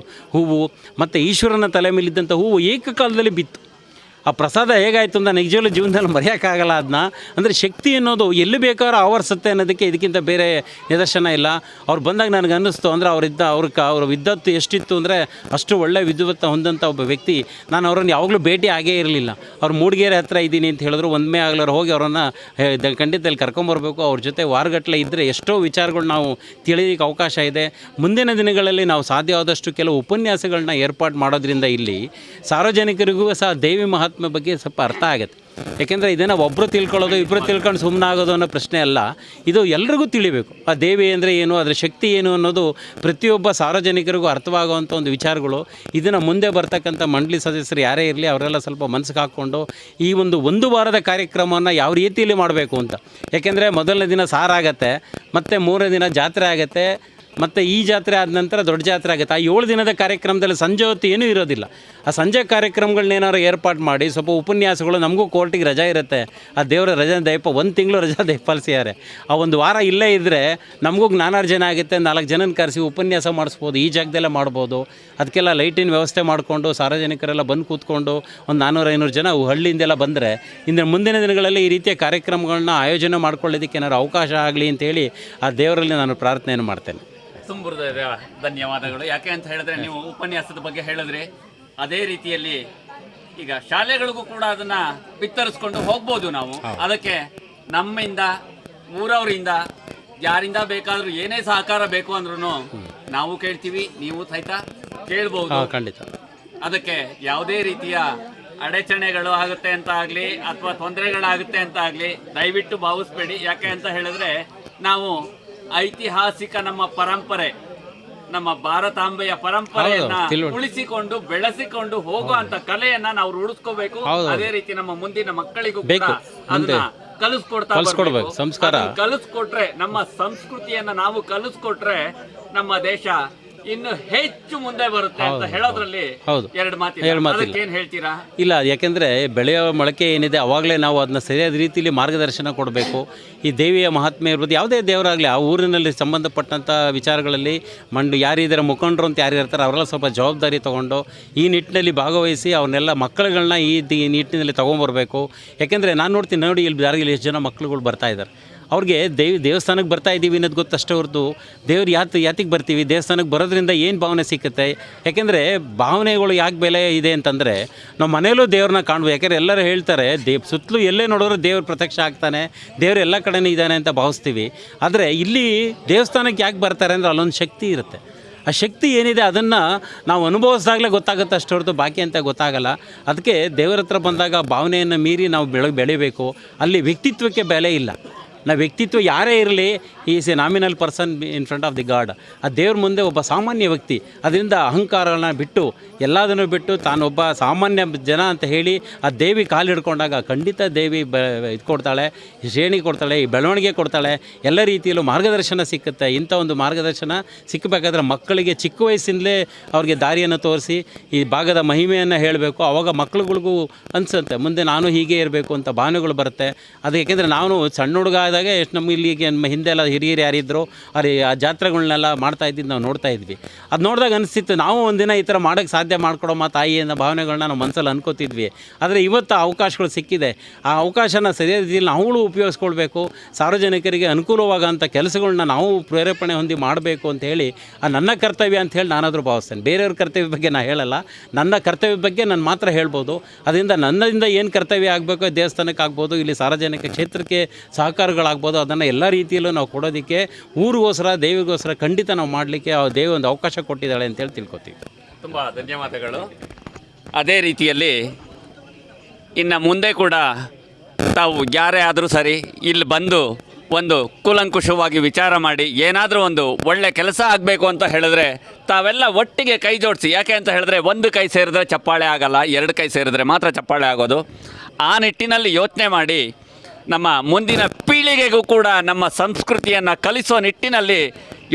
G: ಹೂವು ಮತ್ತು ಈಶ್ವರನ ತಲೆ ಮೇಲಿದ್ದಂಥ ಹೂವು ಏಕಕಾಲದಲ್ಲಿ ಬಿತ್ತು. ಆ ಪ್ರಸಾದ ಹೇಗಾಯಿತು ಅಂತ ನಿಜವಾಗ್ಲೂ ಜೀವನದಲ್ಲಿ ಮರೆಯೋಕ್ಕಾಗಲ್ಲ ಅದನ್ನ. ಅಂದರೆ ಶಕ್ತಿ ಅನ್ನೋದು ಎಲ್ಲಿ ಬೇಕಾದ್ರೂ ಆವರಿಸುತ್ತೆ ಅನ್ನೋದಕ್ಕೆ ಇದಕ್ಕಿಂತ ಬೇರೆ ನಿದರ್ಶನ ಇಲ್ಲ. ಅವ್ರು ಬಂದಾಗ ನನಗೆ ಅನ್ನಿಸ್ತು ಅಂದರೆ ಅವ್ರ ವಿದ್ವತ್ತು ಎಷ್ಟಿತ್ತು ಅಂದರೆ ಅಷ್ಟು ಒಳ್ಳೆ ವಿದ್ವತ್ತು ಹೊಂದಂಥ ಒಬ್ಬ ವ್ಯಕ್ತಿ. ನಾನು ಅವ್ರನ್ನ ಯಾವಾಗಲೂ ಭೇಟಿ ಆಗೇ ಇರಲಿಲ್ಲ. ಅವ್ರು ಮೂಡಿಗೆರೆ ಹತ್ರ ಇದ್ದೀನಿ ಅಂತ ಹೇಳಿದ್ರು. ಒಂದಮೇ ಆಗ್ಲಾರು ಹೋಗಿ ಅವರನ್ನು ಖಂಡಿತದಲ್ಲಿ ಕರ್ಕೊಂಬರ್ಬೇಕು. ಅವ್ರ ಜೊತೆ ವಾರಗಟ್ಟಲೆ ಇದ್ದರೆ ಎಷ್ಟೋ ವಿಚಾರಗಳು ನಾವು ತಿಳಿಯೋಕ್ಕೆ ಅವಕಾಶ ಇದೆ. ಮುಂದಿನ ದಿನಗಳಲ್ಲಿ ನಾವು ಸಾಧ್ಯವಾದಷ್ಟು ಕೆಲವು ಉಪನ್ಯಾಸಗಳನ್ನ ಏರ್ಪಾಡು ಮಾಡೋದ್ರಿಂದ ಇಲ್ಲಿ ಸಾರ್ವಜನಿಕರಿಗೂ ಸಹ ದೇವಿ ಮಹಾತ್ಮೆ ಬಗ್ಗೆ ಸ್ವಲ್ಪ ಅರ್ಥ ಆಗುತ್ತೆ. ಯಾಕೆಂದರೆ ಇದನ್ನು ಒಬ್ಬರು ತಿಳ್ಕೊಳ್ಳೋದು ಇಬ್ಬರು ತಿಳ್ಕೊಂಡು ಸುಮ್ಮನೆ ಆಗೋದು ಅನ್ನೋ ಪ್ರಶ್ನೆ ಅಲ್ಲ, ಇದು ಎಲ್ರಿಗೂ ತಿಳಿಬೇಕು. ಆ ದೇವಿ ಅಂದರೆ ಏನು, ಅದರ ಶಕ್ತಿ ಏನು ಅನ್ನೋದು ಪ್ರತಿಯೊಬ್ಬ ಸಾರ್ವಜನಿಕರಿಗೂ ಅರ್ಥವಾಗುವಂಥ ಒಂದು ವಿಚಾರಗಳು. ಇದನ್ನು ಮುಂದೆ ಬರ್ತಕ್ಕಂಥ ಮಂಡಳಿ ಸದಸ್ಯರು ಯಾರೇ ಇರಲಿ ಅವರೆಲ್ಲ ಸ್ವಲ್ಪ ಮನಸ್ಸಿಗೆ ಹಾಕ್ಕೊಂಡು ಈ ಒಂದು ವಾರದ ಕಾರ್ಯಕ್ರಮವನ್ನು ಯಾವ ರೀತಿಯಲ್ಲಿ ಮಾಡಬೇಕು ಅಂತ. ಯಾಕೆಂದರೆ ಮೊದಲನೇ ದಿನ ಸಾರಾಗತ್ತೆ, ಮತ್ತು ಮೂರನೇ ದಿನ ಜಾತ್ರೆ ಆಗುತ್ತೆ, ಮತ್ತು ಈ ಜಾತ್ರೆ ಆದ ನಂತರ ದೊಡ್ಡ ಜಾತ್ರೆ ಆಗುತ್ತೆ. ಆ 7 ದಿನದ ಕಾರ್ಯಕ್ರಮದಲ್ಲಿ ಸಂಜೆ ಹೊತ್ತು ಏನೂ ಇರೋದಿಲ್ಲ. ಆ ಸಂಜೆ ಕಾರ್ಯಕ್ರಮಗಳನ್ನೇನಾದ್ರು ಏರ್ಪಾಡು ಮಾಡಿ ಸ್ವಲ್ಪ ಉಪನ್ಯಾಸಗಳು, ನಮಗೂ ಕೋರ್ಟಿಗೆ ರಜಾ ಇರುತ್ತೆ, ಆ ದೇವರ ರಜೆ ದಯಪ 1 ತಿಂಗಳು ರಜಾ ದಯಪಾಲಿಸಿದ್ದಾರೆ. ಆ ಒಂದು ವಾರ ಇಲ್ಲೇ ಇದ್ದರೆ ನಮಗೂ ಜ್ಞಾನಾರ್ಜನೆ ಆಗುತ್ತೆ. 4 ಜನನ ಕರೆಸಿ ಉಪನ್ಯಾಸ ಮಾಡಿಸ್ಬೋದು, ಈ ಜಾಗದಲ್ಲೇ ಮಾಡ್ಬೋದು. ಅದಕ್ಕೆಲ್ಲ ಲೈಟಿನ ವ್ಯವಸ್ಥೆ ಮಾಡಿಕೊಂಡು ಸಾರ್ವಜನಿಕರೆಲ್ಲ ಬಂದು ಕೂತ್ಕೊಂಡು ಒಂದು 400-500 ಜನ ಹಳ್ಳಿಯಿಂದೆಲ್ಲ ಬಂದರೆ ಮುಂದಿನ ದಿನಗಳಲ್ಲಿ ಈ ರೀತಿಯ ಕಾರ್ಯಕ್ರಮಗಳನ್ನ ಆಯೋಜನೆ ಮಾಡ್ಕೊಳ್ಳೋದಕ್ಕೆ ಏನಾದ್ರು ಅವಕಾಶ ಆಗಲಿ ಅಂತೇಳಿ ಆ ದೇವರಲ್ಲಿ ನಾನು ಪ್ರಾರ್ಥನೆಯನ್ನು ಮಾಡ್ತೇನೆ.
A: ತುಂಬ ಧನ್ಯವಾದಗಳು. ಯಾಕೆ ಅಂತ ಹೇಳಿದ್ರೆ ನೀವು ಉಪನ್ಯಾಸದ ಬಗ್ಗೆ ಹೇಳಿದ್ರಿ, ಅದೇ ರೀತಿಯಲ್ಲಿ ಈಗ ಶಾಲೆಗಳಿಗೂ ಕೂಡ ಅದನ್ನ ಬಿತ್ತರಿಸ್ಕೊಂಡು ಹೋಗ್ಬೋದು ನಾವು. ಅದಕ್ಕೆ ನಮ್ಮಿಂದ, ಊರವರಿಂದ, ಯಾರಿಂದ ಬೇಕಾದ್ರೂ ಏನೇ ಸಹಕಾರ ಬೇಕು ಅಂದ್ರೂ ನಾವು ಕೇಳ್ತೀವಿ, ನೀವು ಸಹಿತ ಕೇಳ್ಬಹುದು.
G: ಖಂಡಿತ.
A: ಅದಕ್ಕೆ ಯಾವುದೇ ರೀತಿಯ ಅಡಚಣೆಗಳು ಆಗುತ್ತೆ ಅಂತ ಆಗಲಿ ಅಥವಾ ತೊಂದರೆಗಳಾಗುತ್ತೆ ಅಂತ ಆಗಲಿ ದಯವಿಟ್ಟು ಭಾವಿಸ್ಬೇಡಿ. ಯಾಕೆ ಅಂತ ಹೇಳಿದ್ರೆ ನಾವು ಐತಿಹಾಸಿಕ ನಮ್ಮ ಪರಂಪರೆ, ನಮ್ಮ ಭಾರತಾಂಬೆಯ ಪರಂಪರೆಯನ್ನ ಉಳಿಸಿಕೊಂಡು ಬೆಳೆಸಿಕೊಂಡು ಹೋಗುವಂತ ಕಲೆಯನ್ನ ನಾವು ರೂಢಿಸ್ಕೋಬೇಕು. ಅದೇ ರೀತಿ ನಮ್ಮ ಮುಂದಿನ ಮಕ್ಕಳಿಗೂ ಕೂಡ ಅದನ್ನ ಕಲಿಸ್ಕೊಡ್ಬೇಕು.
G: ಸಂಸ್ಕಾರ
A: ಕಲಿಸ್ಕೊಟ್ರೆ, ನಮ್ಮ ಸಂಸ್ಕೃತಿಯನ್ನ ನಾವು ಕಲಿಸ್ಕೊಟ್ರೆ ನಮ್ಮ ದೇಶ ಇನ್ನು ಹೆಚ್ಚು ಮುಂದೆ ಬರುತ್ತೆ ಅಂತ ಹೇಳೋದ್ರಲ್ಲಿ ಎರಡು ಮಾತಿಲ್ಲ. ಏನ್ ಹೇಳ್ತೀರಾ?
G: ಇಲ್ಲ, ಯಾಕೆಂದರೆ ಬೆಳೆಯೋ ಮೊಳಕೆ ಏನಿದೆ ಅವಾಗಲೇ ನಾವು ಅದನ್ನ ಸರಿಯಾದ ರೀತಿಯಲ್ಲಿ ಮಾರ್ಗದರ್ಶನ ಕೊಡಬೇಕು. ಈ ದೇವಿಯ ಮಹಾತ್ಮೆ ಇರ್ಬೋದು, ಯಾವುದೇ ದೇವರಾಗಲಿ ಆ ಊರಿನಲ್ಲಿ ಸಂಬಂಧಪಟ್ಟಂಥ ವಿಚಾರಗಳಲ್ಲಿ ಯಾರಿದ್ದಾರೆ ಮುಖಂಡರು ಅಂತ ಯಾರು ಇರ್ತಾರೆ ಅವರೆಲ್ಲ ಸ್ವಲ್ಪ ಜವಾಬ್ದಾರಿ ತೊಗೊಂಡು ಈ ನಿಟ್ಟಿನಲ್ಲಿ ಭಾಗವಹಿಸಿ ಅವ್ರನ್ನೆಲ್ಲ ಮಕ್ಕಳುಗಳನ್ನ ಈ ನಿಟ್ಟಿನಲ್ಲಿ ತೊಗೊಂಬರ್ಬೇಕು. ಯಾಕೆಂದರೆ ನಾನು ನೋಡಿ ಇಲ್ಲಿ ದಾರಿಯಲ್ಲಿ ಎಷ್ಟು ಜನ ಮಕ್ಕಳುಗಳು ಬರ್ತಾ ಇದ್ದಾರೆ. ಅವ್ರಿಗೆ ದೇವಸ್ಥಾನಕ್ಕೆ ಬರ್ತಾ ಇದ್ದೀವಿ ಅನ್ನೋದು ಗೊತ್ತಷ್ಟೇ ಹೊರತು ದೇವ್ರು ಯಾತಿಗೆ ಬರ್ತೀವಿ, ದೇವಸ್ಥಾನಕ್ಕೆ ಬರೋದ್ರಿಂದ ಏನು ಭಾವನೆ ಸಿಕ್ಕುತ್ತೆ. ಯಾಕೆಂದರೆ ಭಾವನೆಗಳು ಯಾಕೆ ಬೆಲೆ ಇದೆ ಅಂತಂದರೆ ನಾವು ಮನೆಯಲ್ಲೂ ದೇವ್ರನ್ನ ಕಾಣ್ಬೋದು. ಯಾಕೆಂದರೆ ಎಲ್ಲರೂ ಹೇಳ್ತಾರೆ ಸುತ್ತಲೂ ಎಲ್ಲೇ ನೋಡಿದ್ರು ದೇವ್ರು ಪ್ರತ್ಯಕ್ಷ ಆಗ್ತಾನೆ, ದೇವ್ರು ಎಲ್ಲ ಕಡೆನೇ ಇದ್ದಾನೆ ಅಂತ ಭಾವಿಸ್ತೀವಿ. ಆದರೆ ಇಲ್ಲಿ ದೇವಸ್ಥಾನಕ್ಕೆ ಯಾಕೆ ಬರ್ತಾರೆ ಅಂದರೆ ಅಲ್ಲೊಂದು ಶಕ್ತಿ ಇರುತ್ತೆ. ಆ ಶಕ್ತಿ ಏನಿದೆ ಅದನ್ನು ನಾವು ಅನುಭವಿಸಿದಾಗಲೇ ಗೊತ್ತಾಗುತ್ತೆ ಅಷ್ಟು ಹೊರತು ಬಾಕಿ ಅಂತ ಗೊತ್ತಾಗಲ್ಲ. ಅದಕ್ಕೆ ದೇವರ ಹತ್ರ ಬಂದಾಗ ಭಾವನೆಯನ್ನು ಮೀರಿ ನಾವು ಬೆಳಿಬೇಕು. ಅಲ್ಲಿ ವ್ಯಕ್ತಿತ್ವಕ್ಕೆ ಬೆಲೆ ಇಲ್ಲ. ನಾವು ವ್ಯಕ್ತಿತ್ವ ಯಾರೇ ಇರಲಿ, is A nominal person in front of the god. ಆ ದೇವ್ರ ಮುಂದೆ ಒಬ್ಬ ಸಾಮಾನ್ಯ ವ್ಯಕ್ತಿ. ಅದರಿಂದ ಅಹಂಕಾರಗಳನ್ನ ಬಿಟ್ಟು ಎಲ್ಲದನ್ನು ಬಿಟ್ಟು ತಾನೊಬ್ಬ ಸಾಮಾನ್ಯ ಜನ ಅಂತ ಹೇಳಿ ಆ ದೇವಿ ಕಾಲು ಹಿಡ್ಕೊಂಡಾಗ ಖಂಡಿತ ದೇವಿ ಇದು ಕೊಡ್ತಾಳೆ, ಶ್ರೇಣಿ ಕೊಡ್ತಾಳೆ, ಈ ಬೆಳವಣಿಗೆ ಕೊಡ್ತಾಳೆ, ಎಲ್ಲ ರೀತಿಯಲ್ಲೂ ಮಾರ್ಗದರ್ಶನ ಸಿಕ್ಕುತ್ತೆ. ಇಂಥ ಒಂದು ಮಾರ್ಗದರ್ಶನ ಸಿಕ್ಕಬೇಕಾದ್ರೆ ಮಕ್ಕಳಿಗೆ ಚಿಕ್ಕ ವಯಸ್ಸಿನಲ್ಲೇ ಅವ್ರಿಗೆ ದಾರಿಯನ್ನು ತೋರಿಸಿ ಈ ಭಾಗದ ಮಹಿಮೆಯನ್ನು ಹೇಳಬೇಕು. ಆವಾಗ ಮಕ್ಕಳುಗಳಿಗೂ ಅನಿಸುತ್ತೆ ಮುಂದೆ ನಾನು ಹೀಗೆ ಇರಬೇಕು ಅಂತ ಭಾವನೆಗಳು ಬರುತ್ತೆ. ಅದು ಏಕೆಂದರೆ ನಾನು ಸಣ್ಣ ಹುಡುಗ ಆದಾಗ ಎಷ್ಟು ನಮ್ಮ ಇಲ್ಲಿಗೆ ಹಿಂದೆ ಎಲ್ಲ ಹಿರಿಯರು ಯಾರಿದ್ರು ಆ ಜಾತ್ರೆಗಳನ್ನೆಲ್ಲ ಮಾಡ್ತಾ ಇದ್ದಿದ್ದು ನಾವು ನೋಡ್ತಾ ಇದ್ವಿ. ಅದು ನೋಡಿದಾಗ ಅನಿಸ್ತಿತ್ತು ನಾವು ಒಂದಿನ ಈ ಥರ ಮಾಡೋಕ್ಕೆ ಸಾಧ್ಯ ಮಾಡ್ಕೊಡೋಮ್ಮ ತಾಯಿ ಅನ್ನೋ ಭಾವನೆಗಳನ್ನ ನಾವು ಮನಸ್ಸಲ್ಲಿ ಅನ್ಕೋತಿದ್ವಿ. ಆದರೆ ಇವತ್ತು ಅವಕಾಶಗಳು ಸಿಕ್ಕಿದೆ. ಆ ಅವಕಾಶನ ಸರಿಯಾದ ರೀತಿಯಲ್ಲಿ ನಾವುಗಳು ಉಪಯೋಗಿಸ್ಕೊಳ್ಬೇಕು. ಸಾರ್ವಜನಿಕರಿಗೆ ಅನುಕೂಲವಾಗೋಂಥ ಕೆಲಸಗಳನ್ನ ನಾವು ಪ್ರೇರೇಪಣೆ ಹೊಂದಿ ಮಾಡಬೇಕು ಅಂತ ಹೇಳಿ ನನ್ನ ಕರ್ತವ್ಯ ಅಂತ ಹೇಳಿ ನಾನಾದರೂ ಭಾವಿಸ್ತೇನೆ. ಬೇರೆಯವ್ರ ಕರ್ತವ್ಯ ಬಗ್ಗೆ ನಾನು ಹೇಳಲ್ಲ, ನನ್ನ ಕರ್ತವ್ಯ ಬಗ್ಗೆ ನಾನು ಮಾತ್ರ ಹೇಳ್ಬೋದು. ಅದರಿಂದ ನನ್ನಿಂದ ಏನು ಕರ್ತವ್ಯ ಆಗಬೇಕು, ದೇವಸ್ಥಾನಕ್ಕೆ ಆಗ್ಬೋದು, ಇಲ್ಲಿ ಸಾರ್ವಜನಿಕ ಕ್ಷೇತ್ರಕ್ಕೆ ಸಹಕಾರಗಳಾಗ್ಬೋದು, ಅದನ್ನು ಎಲ್ಲ ರೀತಿಯಲ್ಲೂ ನಾವು ಕೊಡೋದಕ್ಕೆ ಊರಿಗೋಸ್ಕರ ದೇವಿಗೋಸ್ಕರ ಖಂಡಿತ ನಾವು ಮಾಡಲಿಕ್ಕೆ ಆ ದೇವಿ ಒಂದು ಅವಕಾಶ ಕೊಟ್ಟಿದ್ದಾಳೆ ಅಂತೇಳಿ ತಿಳ್ಕೊತೀವಿ.
A: ತುಂಬ ಧನ್ಯವಾದಗಳು. ಅದೇ ರೀತಿಯಲ್ಲಿ ಇನ್ನು ಮುಂದೆ ಕೂಡ ತಾವು ಯಾರೇ ಆದರೂ ಸರಿ ಇಲ್ಲಿ ಬಂದು ಒಂದು ಕೂಲಂಕುಷವಾಗಿ ವಿಚಾರ ಮಾಡಿ ಏನಾದರೂ ಒಂದು ಒಳ್ಳೆ ಕೆಲಸ ಆಗಬೇಕು ಅಂತ ಹೇಳಿದ್ರೆ ತಾವೆಲ್ಲ ಒಟ್ಟಿಗೆ ಕೈ ಜೋಡಿಸಿ. ಯಾಕೆ ಅಂತ ಹೇಳಿದ್ರೆ ಒಂದು ಕೈ ಸೇರಿದ್ರೆ ಚಪ್ಪಾಳೆ ಆಗಲ್ಲ, 2 ಕೈ ಸೇರಿದ್ರೆ ಮಾತ್ರ ಚಪ್ಪಾಳೆ ಆಗೋದು. ಆ ನಿಟ್ಟಿನಲ್ಲಿ ಯೋಚನೆ ಮಾಡಿ ನಮ್ಮ ಮುಂದಿನ ಪೀಳಿಗೆಗೂ ಕೂಡ ನಮ್ಮ ಸಂಸ್ಕೃತಿಯನ್ನು ಕಲಿಸುವ ನಿಟ್ಟಿನಲ್ಲಿ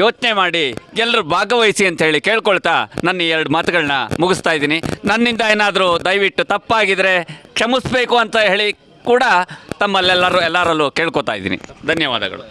A: ಯೋಚನೆ ಮಾಡಿ ಎಲ್ಲರೂ ಭಾಗವಹಿಸಿ ಅಂತ ಹೇಳಿ ಕೇಳ್ಕೊಳ್ತಾ ನನ್ನ 2 ಮಾತುಗಳನ್ನ ಮುಗಿಸ್ತಾ ಇದ್ದೀನಿ. ನನ್ನಿಂದ ಏನಾದರೂ ದಯವಿಟ್ಟು ತಪ್ಪಾಗಿದ್ರೆ ಕ್ಷಮಿಸಬೇಕು ಅಂತ ಹೇಳಿ ಕೂಡ ಎಲ್ಲರಲ್ಲೂ ಕೇಳ್ಕೊತಾ ಇದ್ದೀನಿ. ಧನ್ಯವಾದಗಳು.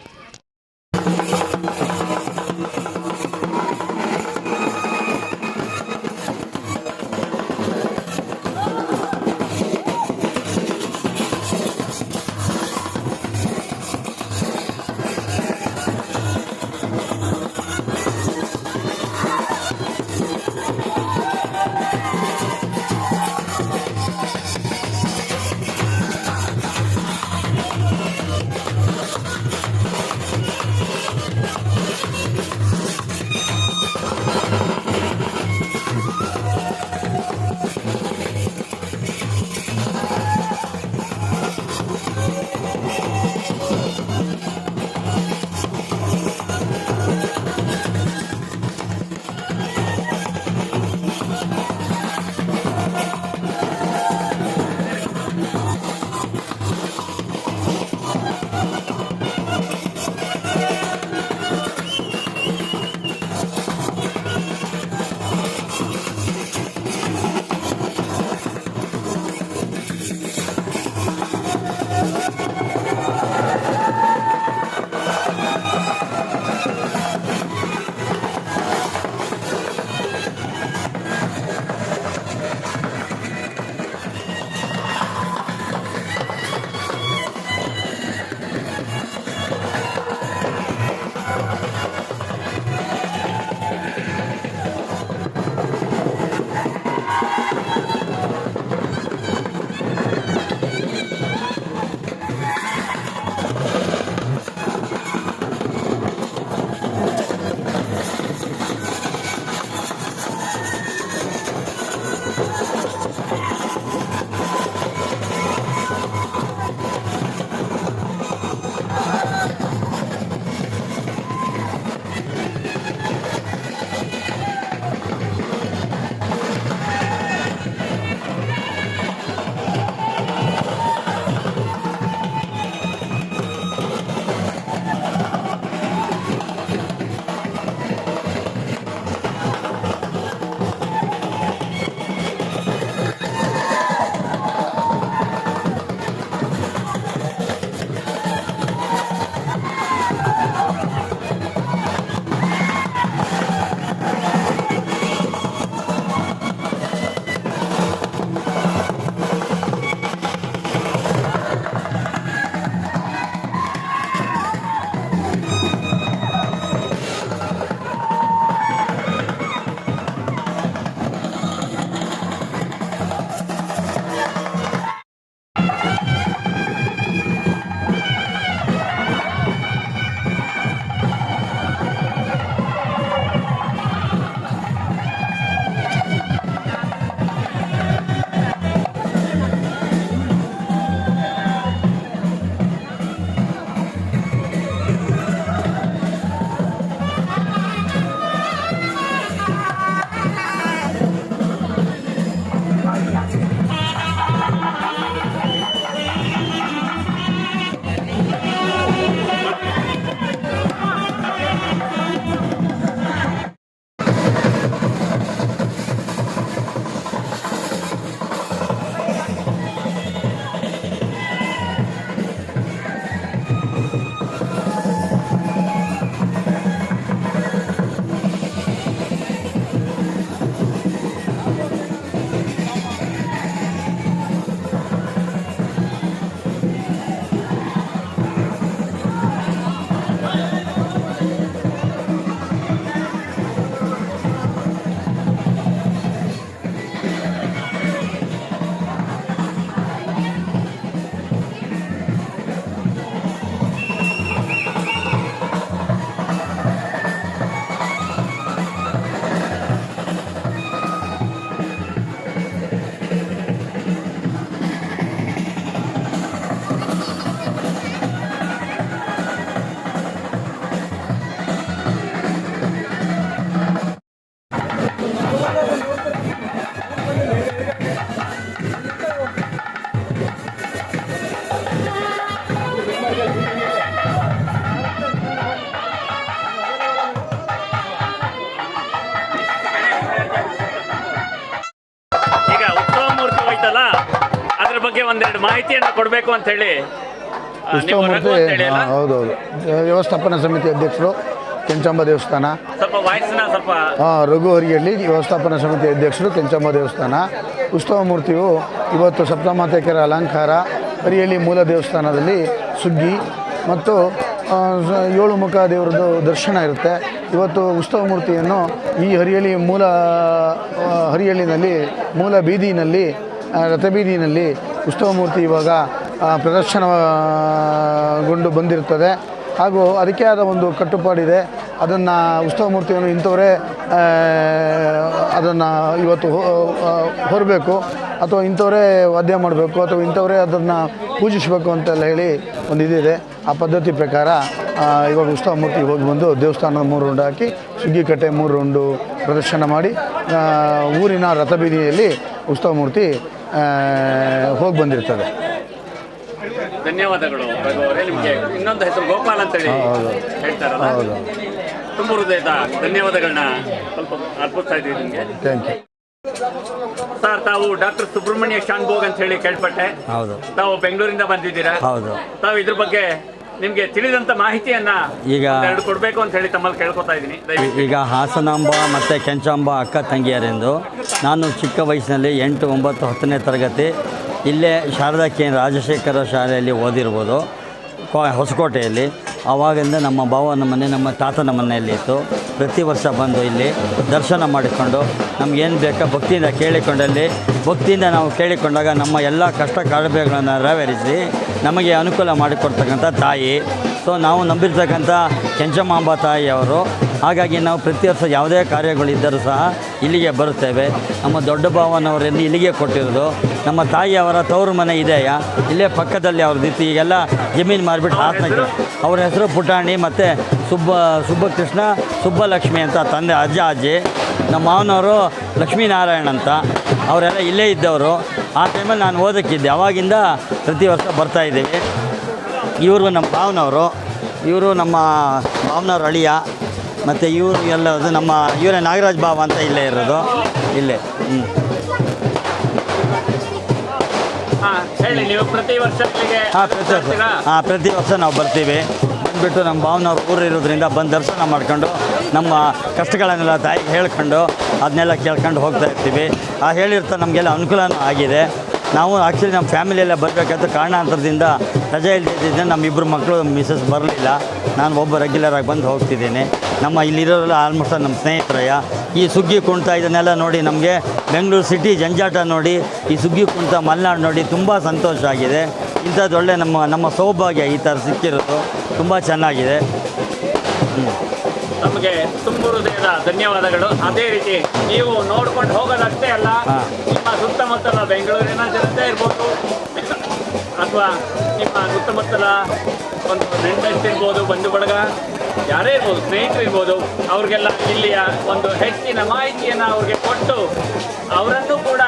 A: ಈಗ ಉತ್ಸವ ಮೂರ್ತಿ ಹೋಯ್ತಲ್ಲ, ಅದ್ರ ಬಗ್ಗೆ ಒಂದೆರಡು ಮಾಹಿತಿಯನ್ನು ಕೊಡಬೇಕು ಅಂತ ಹೇಳಿ
H: ಉತ್ಸವ ಮೂರ್ತಿ ಹೌದೌದು, ವ್ಯವಸ್ಥಾಪನಾ ಸಮಿತಿ ಅಧ್ಯಕ್ಷರು, ಕೆಂಚಾಂಬ ದೇವಸ್ಥಾನ.
A: ಸ್ವಲ್ಪ ವಾಯ್ಸ್ನ ಸ್ವಲ್ಪ
H: ರಘು ಹರಿಯಲ್ಲಿ ವ್ಯವಸ್ಥಾಪನಾ ಸಮಿತಿ ಅಧ್ಯಕ್ಷರು, ಕೆಂಚಾಂಬ ದೇವಸ್ಥಾನ. ಉತ್ಸವ ಮೂರ್ತಿಯು ಇವತ್ತು ಸಪ್ತಮಾತೆಯರ ಅಲಂಕಾರ, ಹರಿಯಲ್ಲಿ ಮೂಲ ದೇವಸ್ಥಾನದಲ್ಲಿ ಸುಗ್ಗಿ ಮತ್ತು 7 ಮುಖ ದೇವರದ್ದು ದರ್ಶನ ಇರುತ್ತೆ. ಇವತ್ತು ಉತ್ಸವ ಮೂರ್ತಿಯನ್ನು ಈ ಹರಿಯಲ್ಲಿನಲ್ಲಿ ಮೂಲ ಬೀದಿನಲ್ಲಿ, ರಥಬೀದಿನಲ್ಲಿ ಉತ್ಸವ ಮೂರ್ತಿ ಇವಾಗ ಪ್ರದರ್ಶನಗೊಂಡು ಬಂದಿರುತ್ತದೆ. ಹಾಗೂ ಅದಕ್ಕೆ ಆದ ಒಂದು ಕಟ್ಟುಪಾಡಿದೆ. ಅದನ್ನು ಉತ್ಸವ ಮೂರ್ತಿಯನ್ನು ಇಂಥವರೇ ಅದನ್ನು ಇವತ್ತು ಹೊರಬೇಕು, ಅಥವಾ ಇಂಥವರೇ ವಾದ್ಯ ಮಾಡಬೇಕು, ಅಥವಾ ಇಂಥವರೇ ಅದನ್ನು ಪೂಜಿಸಬೇಕು ಅಂತೆಲ್ಲ ಹೇಳಿ ಒಂದು ಇದಿದೆ. ಆ ಪದ್ಧತಿ ಪ್ರಕಾರ ಇವಾಗ ಉತ್ಸವ ಮೂರ್ತಿ ಹೋಗಿ ಬಂದು ದೇವಸ್ಥಾನದ 3 ರೌಂಡ್ ಹಾಕಿ, ಸುಗ್ಗಿಕಟ್ಟೆ 3 ರೌಂಡು ಪ್ರದರ್ಶನ ಮಾಡಿ, ಊರಿನ ರಥಬೀದಿಯಲ್ಲಿ ಉತ್ಸವ ಮೂರ್ತಿ ಹೋಗಿ ಬಂದಿರ್ತದೆ.
A: ಧನ್ಯವಾದಗಳು ರಘು ಅವರೇ. ನಿಮಗೆ ಇನ್ನೊಂದು ಹೆಸರು ಗೋಪಾಲ್ ಅಂತೇಳಿ ಹೇಳ್ತಾರಲ್ಲ, ತುಂಬ ಹೃದಯದ ಧನ್ಯವಾದಗಳನ್ನ ಸ್ವಲ್ಪ ಅರ್ಪಿಸ್ತಾ ಇದ್ದೀವಿ ನಿಮಗೆ.
H: Thank you
A: sir. ತಾವು ಡಾಕ್ಟರ್ ಸುಬ್ರಹ್ಮಣ್ಯ ಶಾನ್ಭೋಗ್ ಅಂತ ಹೇಳಿ ಕೇಳ್ಪಟ್ಟೆ.
B: ಹೌದು.
A: ತಾವು ಬೆಂಗಳೂರಿಂದ ಬಂದಿದ್ದೀರಾ.
B: ಹೌದು.
A: ತಾವು ಇದ್ರ ಬಗ್ಗೆ ನಿಮಗೆ ತಿಳಿದಂಥ ಮಾಹಿತಿಯನ್ನ
B: ಈಗ
A: ಕೊಡಬೇಕು ಅಂತ ಹೇಳಿ ತಮ್ಮಲ್ಲಿ ಕೇಳ್ಕೊತಾ ಇದ್ದೀನಿ.
B: ಈಗ ಹಾಸನಾಂಬ ಮತ್ತು ಕೆಂಚಾಂಬ ಅಕ್ಕ ತಂಗಿಯರೆಂದು ನಾನು ಚಿಕ್ಕ ವಯಸ್ಸಿನಲ್ಲಿ 8, 9, 10ನೇ ತರಗತಿ ಇಲ್ಲೇ ಶಾರದಾ ಕೇಂದ್ರ ರಾಜಶೇಖರ ಶಾಲೆಯಲ್ಲಿ ಓದಿರ್ಬೋದು, ಹೊಸಕೋಟೆಯಲ್ಲಿ. ಆವಾಗಿಂದ ನಮ್ಮ ಭಾವನ ಮನೆ, ನಮ್ಮ ತಾತನ ಮನೆಯಲ್ಲಿ ಇತ್ತು. ಪ್ರತಿ ವರ್ಷ ಬಂದು ಇಲ್ಲಿ ದರ್ಶನ ಮಾಡಿಕೊಂಡು ನಮಗೇನು ಬೇಕೋ ಭಕ್ತಿಯಿಂದ ಕೇಳಿಕೊಂಡಲ್ಲಿ, ಭಕ್ತಿಯಿಂದ ನಾವು ಕೇಳಿಕೊಂಡಾಗ ನಮ್ಮ ಎಲ್ಲ ಕಷ್ಟ ಕಾರ್ಯಗಳನ್ನು ನೆರವೇರಿಸಿ ನಮಗೆ ಅನುಕೂಲ ಮಾಡಿಕೊಡ್ತಕ್ಕಂಥ ತಾಯಿ. ಸೊ ನಾವು ನಂಬಿರ್ತಕ್ಕಂಥ ಕೆಂಚಮಾಂಬ ತಾಯಿಯವರು. ಹಾಗಾಗಿ ನಾವು ಪ್ರತಿ ವರ್ಷ ಯಾವುದೇ ಕಾರ್ಯಗಳಿದ್ದರೂ ಸಹ ಇಲ್ಲಿಗೆ ಬರುತ್ತೇವೆ. ನಮ್ಮ ದೊಡ್ಡ ಭಾವನವರಲ್ಲಿ ಇಲ್ಲಿಗೆ ಕೊಟ್ಟಿರೋದು. ನಮ್ಮ ತಾಯಿಯವರ ತವರು ಮನೆ ಇದೆಯಾ ಇಲ್ಲೇ ಪಕ್ಕದಲ್ಲಿ ಅವ್ರದ್ದಿತ್ತು. ಈಗೆಲ್ಲ ಜಮೀನು ಮಾರಿಬಿಟ್ಟು ಹಾಸನಕ್ಕೆ. ಅವ್ರ ಹೆಸರು ಪುಟಾಣಿ ಮತ್ತು ಸುಬ್ಬಕೃಷ್ಣ, ಸುಬ್ಬಲಕ್ಷ್ಮಿ ಅಂತ ತಂದೆ, ಅಜ್ಜ ಅಜ್ಜಿ. ನಮ್ಮ ಮಾವನವರು ಲಕ್ಷ್ಮೀನಾರಾಯಣ ಅಂತ, ಅವರೆಲ್ಲ ಇಲ್ಲೇ ಇದ್ದವರು. ಆ ಟೈಮಲ್ಲಿ ನಾನು ಓದಕ್ಕಿದ್ದೆ. ಅವಾಗಿಂದ ಪ್ರತಿ ವರ್ಷ ಬರ್ತಾಯಿದ್ದೀವಿ. ಇವರು ನಮ್ಮ ಭಾವನವರು, ಇವರು ನಮ್ಮ ಭಾವನವ್ರ ಅಳಿಯ, ಮತ್ತು ಇವರು ಎಲ್ಲದು ನಮ್ಮ ಇವರೇ ನಾಗರಾಜ್ ಭಾವ ಅಂತ ಇಲ್ಲೇ ಇರೋದು, ಇಲ್ಲೇ.
A: ಹೇಳಿ, ನೀವು ಪ್ರತಿ ವರ್ಷ
B: ಪ್ರತಿ ವರ್ಷ ನಾವು ಬರ್ತೀವಿ. ಬಂದುಬಿಟ್ಟು ನಮ್ಮ ಭಾವನವ್ರ ಊರು ಇರೋದ್ರಿಂದ ಬಂದು ದರ್ಶನ ಮಾಡ್ಕೊಂಡು ನಮ್ಮ ಕಷ್ಟಗಳನ್ನೆಲ್ಲ ತಾಯಿಗೆ ಹೇಳ್ಕೊಂಡು ಅದನ್ನೆಲ್ಲ ಕೇಳ್ಕೊಂಡು ಹೋಗ್ತಾ ಇರ್ತೀವಿ. ಆ ಹೇಳಿರ್ತಾ ನಮಗೆಲ್ಲ ಅನುಕೂಲನೂ ಆಗಿದೆ. ನಾವು ಆ್ಯಕ್ಚುಲಿ ನಮ್ಮ ಫ್ಯಾಮಿಲಿಯೆಲ್ಲ ಬರಬೇಕಂತ ಕಾರಣಾಂತರದಿಂದ ರಜೆ ಇಲ್ದಿದ್ದ ನಮ್ಮಿಬ್ಬರು ಮಕ್ಕಳು ಮಿಸಸ್ ಬರಲಿಲ್ಲ. ನಾನು ಒಬ್ಬ ರೆಗ್ಯುಲರಾಗಿ ಬಂದು ಹೋಗ್ತಿದ್ದೀನಿ. ನಮ್ಮ ಇಲ್ಲಿರೋರೆಲ್ಲ ಆಲ್ಮೋಸ್ಟ್ ನಮ್ಮ ಸ್ನೇಹಿತರಯ್ಯ. ಈ ಸುಗ್ಗಿ ಕುಣಿತ ಇದನ್ನೆಲ್ಲ ನೋಡಿ ನಮಗೆ ಬೆಂಗಳೂರು ಸಿಟಿ ಜಂಜಾಟ ನೋಡಿ, ಈ ಸುಗ್ಗಿ ಕುಣಿತ ಮಲೆನಾಡು ನೋಡಿ ತುಂಬ ಸಂತೋಷ ಆಗಿದೆ. ಇಂಥದ್ದೊಳ್ಳೆ ನಮ್ಮ ಸೌಭಾಗ್ಯ ಈ ಥರ ಸಿಕ್ಕಿರೋದು ತುಂಬ ಚೆನ್ನಾಗಿದೆ.
A: ನಮಗೆ ತುಂಬ ಹೃದಯದ ಧನ್ಯವಾದಗಳು. ಅದೇ ರೀತಿ ನೀವು ನೋಡ್ಕೊಂಡು ಹೋಗೋದಷ್ಟೇ ಅಲ್ಲ, ನಿಮ್ಮ ಸುತ್ತಮುತ್ತಲ ಬೆಂಗಳೂರಿನ ಜನತೆ ಇರ್ಬೋದು, ಅಥವಾ ನಿಮ್ಮ ಸುತ್ತಮುತ್ತಲ ಒಂದು ಇರ್ಬೋದು, ಬಂಧು ಬಳಗ ಯಾರೇ ಇರ್ಬೋದು, ಸ್ನೇಹಿತರು ಇರ್ಬೋದು, ಅವ್ರಿಗೆಲ್ಲ ಇಲ್ಲಿಯ ಒಂದು ಹೆಚ್ಚಿನ ಮಾಹಿತಿಯನ್ನು ಅವ್ರಿಗೆ ಕೊಟ್ಟು ಅವರನ್ನು ಕೂಡ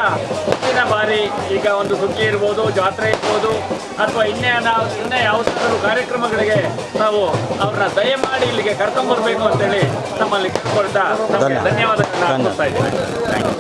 A: ಮುಂದಿನ ಬಾರಿ ಈಗ ಒಂದು ಸುಗ್ಗಿ ಇರ್ಬೋದು, ಜಾತ್ರೆ ಇರ್ಬೋದು, ಅಥವಾ ಇನ್ನೇ ಯಾವುದಾದ್ರೂ ಕಾರ್ಯಕ್ರಮಗಳಿಗೆ ನಾವು ಅವ್ರನ್ನ ದಯಮಾಡಿ ಇಲ್ಲಿಗೆ ಕರ್ಕೊಂಡ್ಬರ್ಬೇಕು ಅಂತೇಳಿ ನಮ್ಮಲ್ಲಿ ಕೇಳ್ಕೊಳ್ತಾ ಧನ್ಯವಾದಗಳನ್ನ ಅರ್ಪಿಸ್ತಾ ಇದ್ದೀನಿ. Thank you.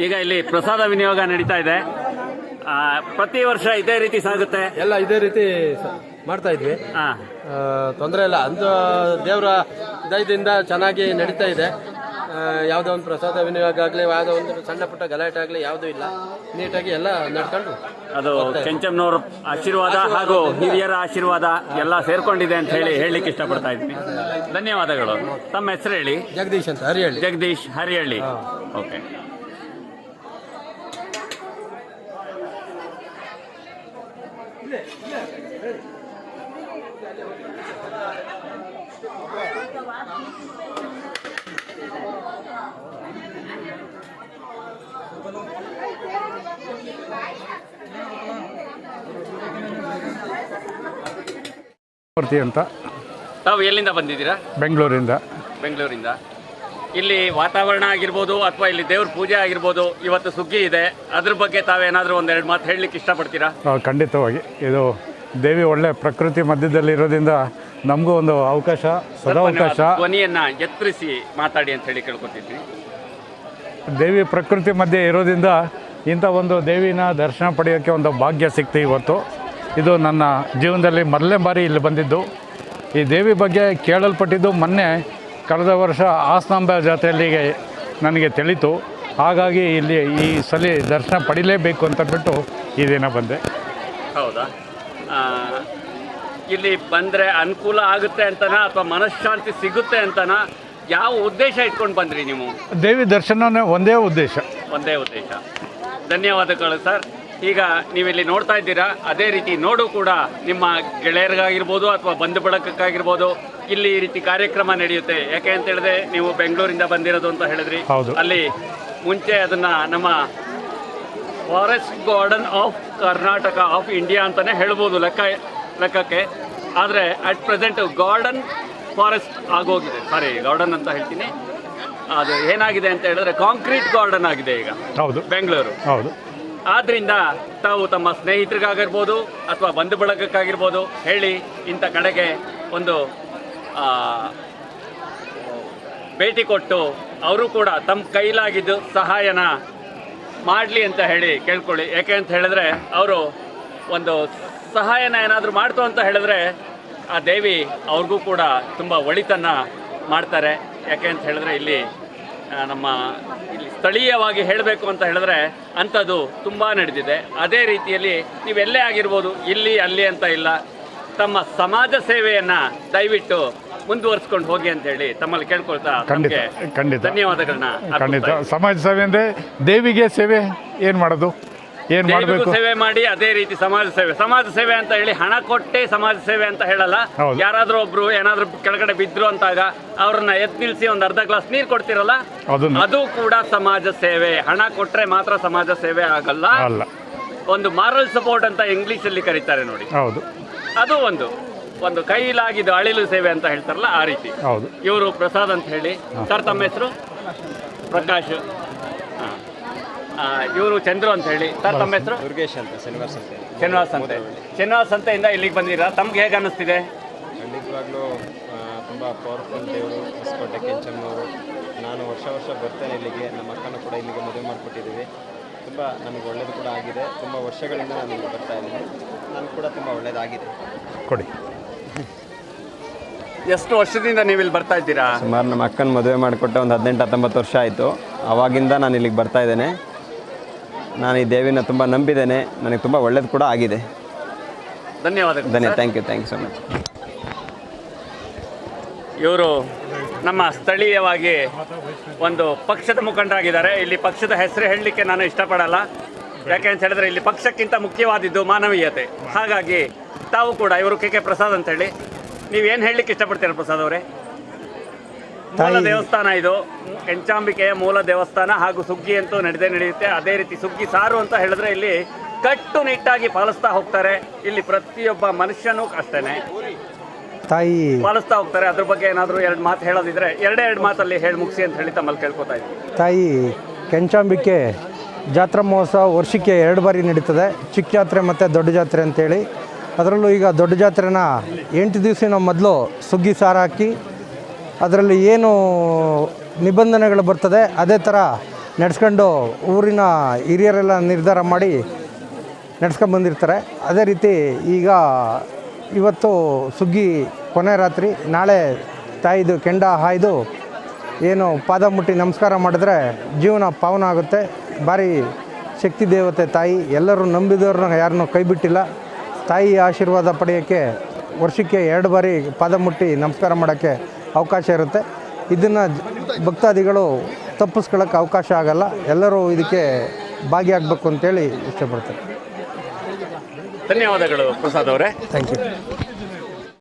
A: ಈಗ ಇಲ್ಲಿ ಪ್ರಸಾದ ವಿನಿಯೋಗ ನಡೀತಾ ಇದೆ. ಪ್ರತಿ ವರ್ಷ ಇದೇ ರೀತಿ ಸಾಗುತ್ತೆ?
I: ಎಲ್ಲ ಇದೇ ರೀತಿ ಮಾಡ್ತಾ ಇದ್ವಿ. ತೊಂದರೆ ಇಲ್ಲ, ಅಂತ ದೇವರ ದಯದಿಂದ ಚೆನ್ನಾಗಿ ನಡೀತಾ ಇದೆ. ಯಾವುದೋ ಒಂದು ಪ್ರಸಾದ ವಿನಿಯೋಗ ಆಗಲಿ, ಯಾವುದೋ ಒಂದು ಸಣ್ಣ ಪುಟ್ಟ ಗಲಾಟೆ ಆಗಲಿ ಯಾವುದೂ ಇಲ್ಲ. ನೀಟಾಗಿ ಎಲ್ಲ ನಡ್ಕೊಂಡು
A: ಅದು ಕೆಂಚಮ್ಮನವ್ರ ಆಶೀರ್ವಾದ ಹಾಗೂ ಹಿರಿಯರ ಆಶೀರ್ವಾದ ಎಲ್ಲ ಸೇರ್ಕೊಂಡಿದೆ ಅಂತ ಹೇಳಲಿಕ್ಕೆ ಇಷ್ಟಪಡ್ತಾ ಇದ್ದೀನಿ. ಧನ್ಯವಾದಗಳು. ತಮ್ಮ ಹೆಸರು ಹೇಳಿ.
I: ಜಗದೀಶ್ ಅಂತ ಹರಿಹಳ್ಳಿ.
A: ಜಗದೀಶ್ ಹರಿಹಳ್ಳಿ. ಓಕೆ.
J: ಅಂತ
A: ತಾವು ಎಲ್ಲಿಂದ ಬಂದಿದ್ದೀರಾ?
J: ಬೆಂಗಳೂರಿಂದ.
A: ಬೆಂಗಳೂರಿಂದ. ಇಲ್ಲಿ ವಾತಾವರಣ ಆಗಿರ್ಬೋದು ಅಥವಾ ಇಲ್ಲಿ ದೇವ್ರ ಪೂಜೆ ಆಗಿರ್ಬೋದು, ಇವತ್ತು ಸುಗ್ಗಿ ಇದೆ, ಅದ್ರ ಬಗ್ಗೆ ತಾವೇನಾದರೂ ಒಂದೆರಡು ಮಾತು ಹೇಳಲಿಕ್ಕೆ ಇಷ್ಟಪಡ್ತೀರಾ?
J: ಖಂಡಿತವಾಗಿ. ಇದು ದೇವಿ ಒಳ್ಳೆ ಪ್ರಕೃತಿ ಮಧ್ಯದಲ್ಲಿ ಇರೋದ್ರಿಂದ ನಮಗೂ ಒಂದು ಅವಕಾಶ, ಸದಾವಕಾಶ.
A: ಧ್ವನಿಯನ್ನು ಎತ್ತರಿಸಿ ಮಾತಾಡಿ ಅಂತ ಹೇಳಿ ಕೇಳ್ಕೊತಿದ್ವಿ.
J: ದೇವಿ ಪ್ರಕೃತಿ ಮಧ್ಯೆ ಇರೋದ್ರಿಂದ ಇಂಥ ಒಂದು ದೇವಿನ ದರ್ಶನ ಪಡೆಯೋಕ್ಕೆ ಒಂದು ಭಾಗ್ಯ ಸಿಕ್ತು ಇವತ್ತು. ಇದು ನನ್ನ ಜೀವನದಲ್ಲಿ ಮೊದಲನೇ ಬಾರಿ ಇಲ್ಲಿ ಬಂದಿದ್ದು. ಈ ದೇವಿ ಬಗ್ಗೆ ಕೇಳಲ್ಪಟ್ಟಿದ್ದು ಮೊನ್ನೆ ಕಳೆದ ವರ್ಷ ಹಾಸನಾಂಬ ಜಾತ್ರೆಯಲ್ಲಿಗೆ ನನಗೆ ತಿಳಿತು. ಹಾಗಾಗಿ ಇಲ್ಲಿ ಈ ಸಲ ದರ್ಶನ ಪಡಿಲೇಬೇಕು ಅಂತ ಬಿಟ್ಟು ಈ ದಿನ ಬಂದೆ.
A: ಹೌದಾ? ಇಲ್ಲಿ ಬಂದರೆ ಅನುಕೂಲ ಆಗುತ್ತೆ ಅಂತನಾ ಅಥವಾ ಮನಃಶಾಂತಿ ಸಿಗುತ್ತೆ ಅಂತನಾ? ಯಾವ ಉದ್ದೇಶ ಇಟ್ಕೊಂಡು ಬಂದ್ರಿ ನೀವು?
J: ದೇವಿ ದರ್ಶನನೇ ಒಂದೇ ಉದ್ದೇಶ.
A: ಒಂದೇ ಉದ್ದೇಶ. ಧನ್ಯವಾದಗಳು ಸರ್. ಈಗ ನೀವಿಲ್ಲಿ ನೋಡ್ತಾ ಇದ್ದೀರಾ, ಅದೇ ರೀತಿ ನೋಡು ಕೂಡ ನಿಮ್ಮ ಗೆಳೆಯರಿಗಾಗಿರ್ಬೋದು ಅಥವಾ ಬಂಧು ಬಳಗಕ್ಕಾಗಿರ್ಬೋದು ಇಲ್ಲಿ ಈ ರೀತಿ ಕಾರ್ಯಕ್ರಮ ನಡೆಯುತ್ತೆ. ಯಾಕೆ ಅಂತ ಹೇಳಿದ್ರೆ ನೀವು ಬೆಂಗಳೂರಿಂದ ಬಂದಿರೋದು ಅಂತ ಹೇಳಿದ್ರಿ. ಅಲ್ಲಿ ಮುಂಚೆ ಅದನ್ನು ನಮ್ಮ forest garden of Karnataka of India ಅಂತಲೇ ಹೇಳ್ಬೋದು ಲೆಕ್ಕಕ್ಕೆ. ಆದರೆ ಅಟ್ ಪ್ರೆಸೆಂಟ್ ಗಾರ್ಡನ್ ಫಾರೆಸ್ಟ್ ಆಗೋಗಿದೆ. ಸಾರಿ, ಗಾರ್ಡನ್ ಅಂತ ಹೇಳ್ತೀನಿ. ಅದು ಏನಾಗಿದೆ ಅಂತ ಹೇಳಿದ್ರೆ ಕಾಂಕ್ರೀಟ್ ಗಾರ್ಡನ್ ಆಗಿದೆ ಈಗ.
J: ಹೌದು,
A: ಬೆಂಗಳೂರು.
J: ಹೌದು.
A: ಆದ್ದರಿಂದ ತಾವು ತಮ್ಮ ಸ್ನೇಹಿತರಿಗಾಗಿರ್ಬೋದು ಅಥವಾ ಬಂಧು ಬಳಗಕ್ಕಾಗಿರ್ಬೋದು ಹೇಳಿ ಇಂಥ ಕಡೆಗೆ ಒಂದು ಭೇಟಿ ಕೊಟ್ಟು ಅವರು ಕೂಡ ತಮ್ಮ ಕೈಲಾಗಿದ್ದು ಸಹಾಯನ ಮಾಡಲಿ ಅಂತ ಹೇಳಿ ಕೇಳ್ಕೊಳ್ಳಿ. ಯಾಕೆ ಅಂತ ಹೇಳಿದ್ರೆ ಅವರು ಒಂದು ಸಹಾಯನ ಏನಾದರೂ ಮಾಡ್ತು ಅಂತ ಹೇಳಿದ್ರೆ ಆ ದೇವಿ ಅವ್ರಿಗೂ ಕೂಡ ತುಂಬ ಒಳಿತನ್ನು ಮಾಡ್ತಾರೆ. ಯಾಕೆ ಅಂತ ಹೇಳಿದ್ರೆ ಇಲ್ಲಿ ನಮ್ಮ ಇಲ್ಲಿ ಸ್ಥಳೀಯವಾಗಿ ಹೇಳಬೇಕು ಅಂತ ಹೇಳಿದ್ರೆ ಅಂಥದ್ದು ತುಂಬ ನಡೆದಿದೆ. ಅದೇ ರೀತಿಯಲ್ಲಿ ನೀವೆಲ್ಲೇ ಆಗಿರ್ಬೋದು, ಇಲ್ಲಿ ಅಲ್ಲಿ ಅಂತ ಇಲ್ಲ, ತಮ್ಮ ಸಮಾಜ ಸೇವೆಯನ್ನು ದಯವಿಟ್ಟು ಮುಂದುವರಿಸ್ಕೊಂಡು ಹೋಗಿ ಅಂತ ಹೇಳಿ ತಮ್ಮಲ್ಲಿ ಕೇಳ್ಕೊಳ್ತಾ
J: ಖಂಡಿತ
A: ಧನ್ಯವಾದಗಳನ್ನ.
J: ಖಂಡಿತ. ಸಮಾಜ ಸೇವೆ ಅಂದರೆ ದೇವಿಗೆ ಸೇವೆ ಏನು ಮಾಡೋದು, ಏನು ಮಾಡಬೇಕು,
A: ಸೇವೆ ಮಾಡಿ. ಅದೇ ರೀತಿ ಸಮಾಜ ಸೇವೆ ಅಂತ ಹೇಳಿ ಹಣ ಕೊಟ್ಟೆ ಸಮಾಜ ಸೇವೆ ಅಂತ ಹೇಳಲ್ಲ. ಯಾರಾದ್ರೂ ಒಬ್ರು ಏನಾದ್ರೂ ಕೆಳಗಡೆ ಬಿದ್ರು ಅಂತಾಗ ಅವ್ರನ್ನ ಎದ್ದು ನಿಲ್ಸಿ ಒಂದು ಅರ್ಧ ಗ್ಲಾಸ್ ನೀರು ಕೊಡ್ತಿರಲ್ಲ, ಅದು ಕೂಡ ಸಮಾಜ ಸೇವೆ. ಹಣ ಕೊಟ್ರೆ ಮಾತ್ರ ಸಮಾಜ ಸೇವೆ ಆಗಲ್ಲ. ಒಂದು ಮಾರಲ್ ಸಪೋರ್ಟ್ ಅಂತ ಇಂಗ್ಲಿಷ್ ಅಲ್ಲಿ ಕರೀತಾರೆ ನೋಡಿ.
J: ಹೌದು,
A: ಅದು ಒಂದು ಕೈಲಾಗಿದ್ದು ಅಳಿಲು ಸೇವೆ ಅಂತ ಹೇಳ್ತಾರಲ್ಲ, ಆ ರೀತಿ. ಇವರು ಪ್ರಸಾದ್ ಅಂತ ಹೇಳಿ. ಸರ್, ತಮ್ಮ ಹೆಸರು? ಪ್ರಕಾಶ್. ಇವರು ಚಂದ್ರು ಅಂತ ಹೇಳಿ. ಸರ್, ತಮ್ಮ ಹೆಸರು?
K: ದುರ್ಗೇಶ್ ಅಂತ.
A: ಶನಿವಾರ ಸಂತೆಯಿಂದ ಇಲ್ಲಿಗೆ ಬಂದಿರಾ. ತಮ್ಗೆ ಹೇಗೆ ಅನ್ನಿಸ್ತಿದೆ?
K: ಖಂಡಿತವಾಗ್ಲೂ ತುಂಬ ಪವರ್ಫುಲ್ ದೇವರು ಹೊಸಕೋಟೆ ಕೆಂಚಮ್ಮನವರು. ನಾನು ವರ್ಷ ಬರ್ತೇನೆ ಇಲ್ಲಿಗೆ. ನಮ್ಮ ಅಕ್ಕನೂ ಕೂಡ ಇಲ್ಲಿಗೆ ಮದುವೆ ಮಾಡಿಕೊಟ್ಟಿದ್ದೀವಿ. ತುಂಬ ನಮಗೆ ಒಳ್ಳೆಯದು ಕೂಡ ಆಗಿದೆ. ತುಂಬ ವರ್ಷಗಳಿಂದ ನಾನು ಇಲ್ಲಿ ಬರ್ತಾ ಇದ್ದೀನಿ. ನನಗೆ ಕೂಡ ತುಂಬ ಒಳ್ಳೆಯದಾಗಿದೆ.
J: ಕೊಡಿ.
A: ಎಷ್ಟು ವರ್ಷದಿಂದ ನೀವು ಇಲ್ಲಿ ಬರ್ತಾ ಇದ್ದೀರಾ?
K: ಸುಮಾರು ನಮ್ಮ ಅಕ್ಕನ ಮದುವೆ ಮಾಡಿಕೊಟ್ಟೆ ಒಂದು 18-19 ವರ್ಷ ಆಯಿತು. ಆವಾಗಿಂದ ನಾನು ಇಲ್ಲಿಗೆ ಬರ್ತಾ ಇದ್ದೇನೆ. ನಾನು ಈ ದೇವಿನ ತುಂಬ ನಂಬಿದ್ದೇನೆ. ನನಗೆ ತುಂಬ ಒಳ್ಳೇದು ಕೂಡ ಆಗಿದೆ.
A: ಧನ್ಯವಾದಗಳು.
K: Thank you so much.
A: ಇವರು ನಮ್ಮ ಸ್ಥಳೀಯವಾಗಿ ಒಂದು ಪಕ್ಷದ ಮುಖಂಡರಾಗಿದ್ದಾರೆ. ಇಲ್ಲಿ ಪಕ್ಷದ ಹೆಸರು ಹೇಳಲಿಕ್ಕೆ ನಾನು ಇಷ್ಟಪಡಲ್ಲ. ಯಾಕೆ ಅಂತ ಹೇಳಿದ್ರೆ ಇಲ್ಲಿ ಪಕ್ಷಕ್ಕಿಂತ ಮುಖ್ಯವಾದದ್ದು ಮಾನವೀಯತೆ. ಹಾಗಾಗಿ ತಾವು ಕೂಡ, ಇವರು ಕೆ ಪ್ರಸಾದ್ ಅಂತ ಹೇಳಿ, ನೀವೇನು ಹೇಳಲಿಕ್ಕೆ ಇಷ್ಟಪಡ್ತೀರಾ ಪ್ರಸಾದ್ ಅವರೇ? ಮೂಲ ದೇವಸ್ಥಾನ ಇದು, ಕೆಂಚಾಂಬಿಕೆಯ ಮೂಲ ದೇವಸ್ಥಾನ. ಹಾಗೂ ಸುಗ್ಗಿ ಅಂತೂ ನಡೆಯುತ್ತೆ. ಅದೇ ರೀತಿ ಸುಗ್ಗಿ ಸಾರು ಅಂತ ಹೇಳಿದ್ರೆ ಇಲ್ಲಿ ಕಟ್ಟುನಿಟ್ಟಾಗಿ ಪಾಲಿಸ್ತಾ ಹೋಗ್ತಾರೆ. ಇಲ್ಲಿ ಪ್ರತಿಯೊಬ್ಬ ಮನುಷ್ಯನೂ ಅಷ್ಟೇನೆ
L: ತಾಯಿ
A: ಪಾಲಿಸ್ತಾ ಹೋಗ್ತಾರೆ. ಅದ್ರ ಬಗ್ಗೆ ಏನಾದರೂ ಎರಡು ಮಾತು ಹೇಳೋದಿದ್ರೆ ಎರಡು ಮಾತಲ್ಲಿ ಹೇಳಿ ಮುಗಿಸಿ ಅಂತ ಹೇಳಿ ತಮ್ಮಲ್ಲಿ ಕೇಳ್ಕೊತಾ ಇದ್ದೀನಿ.
L: ತಾಯಿ ಕೆಂಚಾಂಬಿಕೆ ಜಾತ್ರಾ ಮಹೋತ್ಸವ ವರ್ಷಕ್ಕೆ 2 ಬಾರಿ ನಡೀತದೆ. ಚಿಕ್ಕ ಜಾತ್ರೆ ಮತ್ತು ದೊಡ್ಡ ಜಾತ್ರೆ ಅಂತೇಳಿ. ಅದರಲ್ಲೂ ಈಗ ದೊಡ್ಡ ಜಾತ್ರೆನ 8 ದಿವಸ ನಾವು ಮೊದಲು ಸುಗ್ಗಿ ಸಾರು ಹಾಕಿ ಅದರಲ್ಲಿ ಏನು ನಿಬಂಧನೆಗಳು ಬರ್ತದೆ ಅದೇ ಥರ ನಡೆಸ್ಕೊಂಡು ಊರಿನ ಹಿರಿಯರೆಲ್ಲ ನಿರ್ಧಾರ ಮಾಡಿ ನಡೆಸ್ಕೊಂಡು ಬಂದಿರ್ತಾರೆ. ಅದೇ ರೀತಿ ಈಗ ಇವತ್ತು ಸುಗ್ಗಿ ಕೊನೆ ರಾತ್ರಿ, ನಾಳೆ ತಾಯಿದು ಕೆಂಡ ಹಾಯ್ದು ಏನು ಪಾದ ಮುಟ್ಟಿ ನಮಸ್ಕಾರ ಮಾಡಿದ್ರೆ ಜೀವನ ಪಾವನ ಆಗುತ್ತೆ. ಭಾರಿ ಶಕ್ತಿ ದೇವತೆ ತಾಯಿ, ಎಲ್ಲರೂ ನಂಬಿದವ್ರನ್ನ ಯಾರನ್ನೂ ಕೈ ಬಿಟ್ಟಿಲ್ಲ. ತಾಯಿ ಆಶೀರ್ವಾದ ಪಡೆಯೋಕ್ಕೆ ವರ್ಷಕ್ಕೆ 2 ಬಾರಿ ಪಾದ ಮುಟ್ಟಿ ನಮಸ್ಕಾರ ಮಾಡೋಕ್ಕೆ ಅವಕಾಶ ಇರುತ್ತೆ. ಇದನ್ನು ಭಕ್ತಾದಿಗಳು ತಪ್ಪಿಸ್ಕೊಳ್ಳೋಕ್ಕೆ ಅವಕಾಶ ಆಗಲ್ಲ. ಎಲ್ಲರೂ ಇದಕ್ಕೆ ಭಾಗಿಯಾಗಬೇಕು ಅಂತೇಳಿ ಇಷ್ಟಪಡ್ತಾರೆ.
A: ಧನ್ಯವಾದಗಳು ಪ್ರಸಾದ್ ಅವರೇ.
L: Thank you.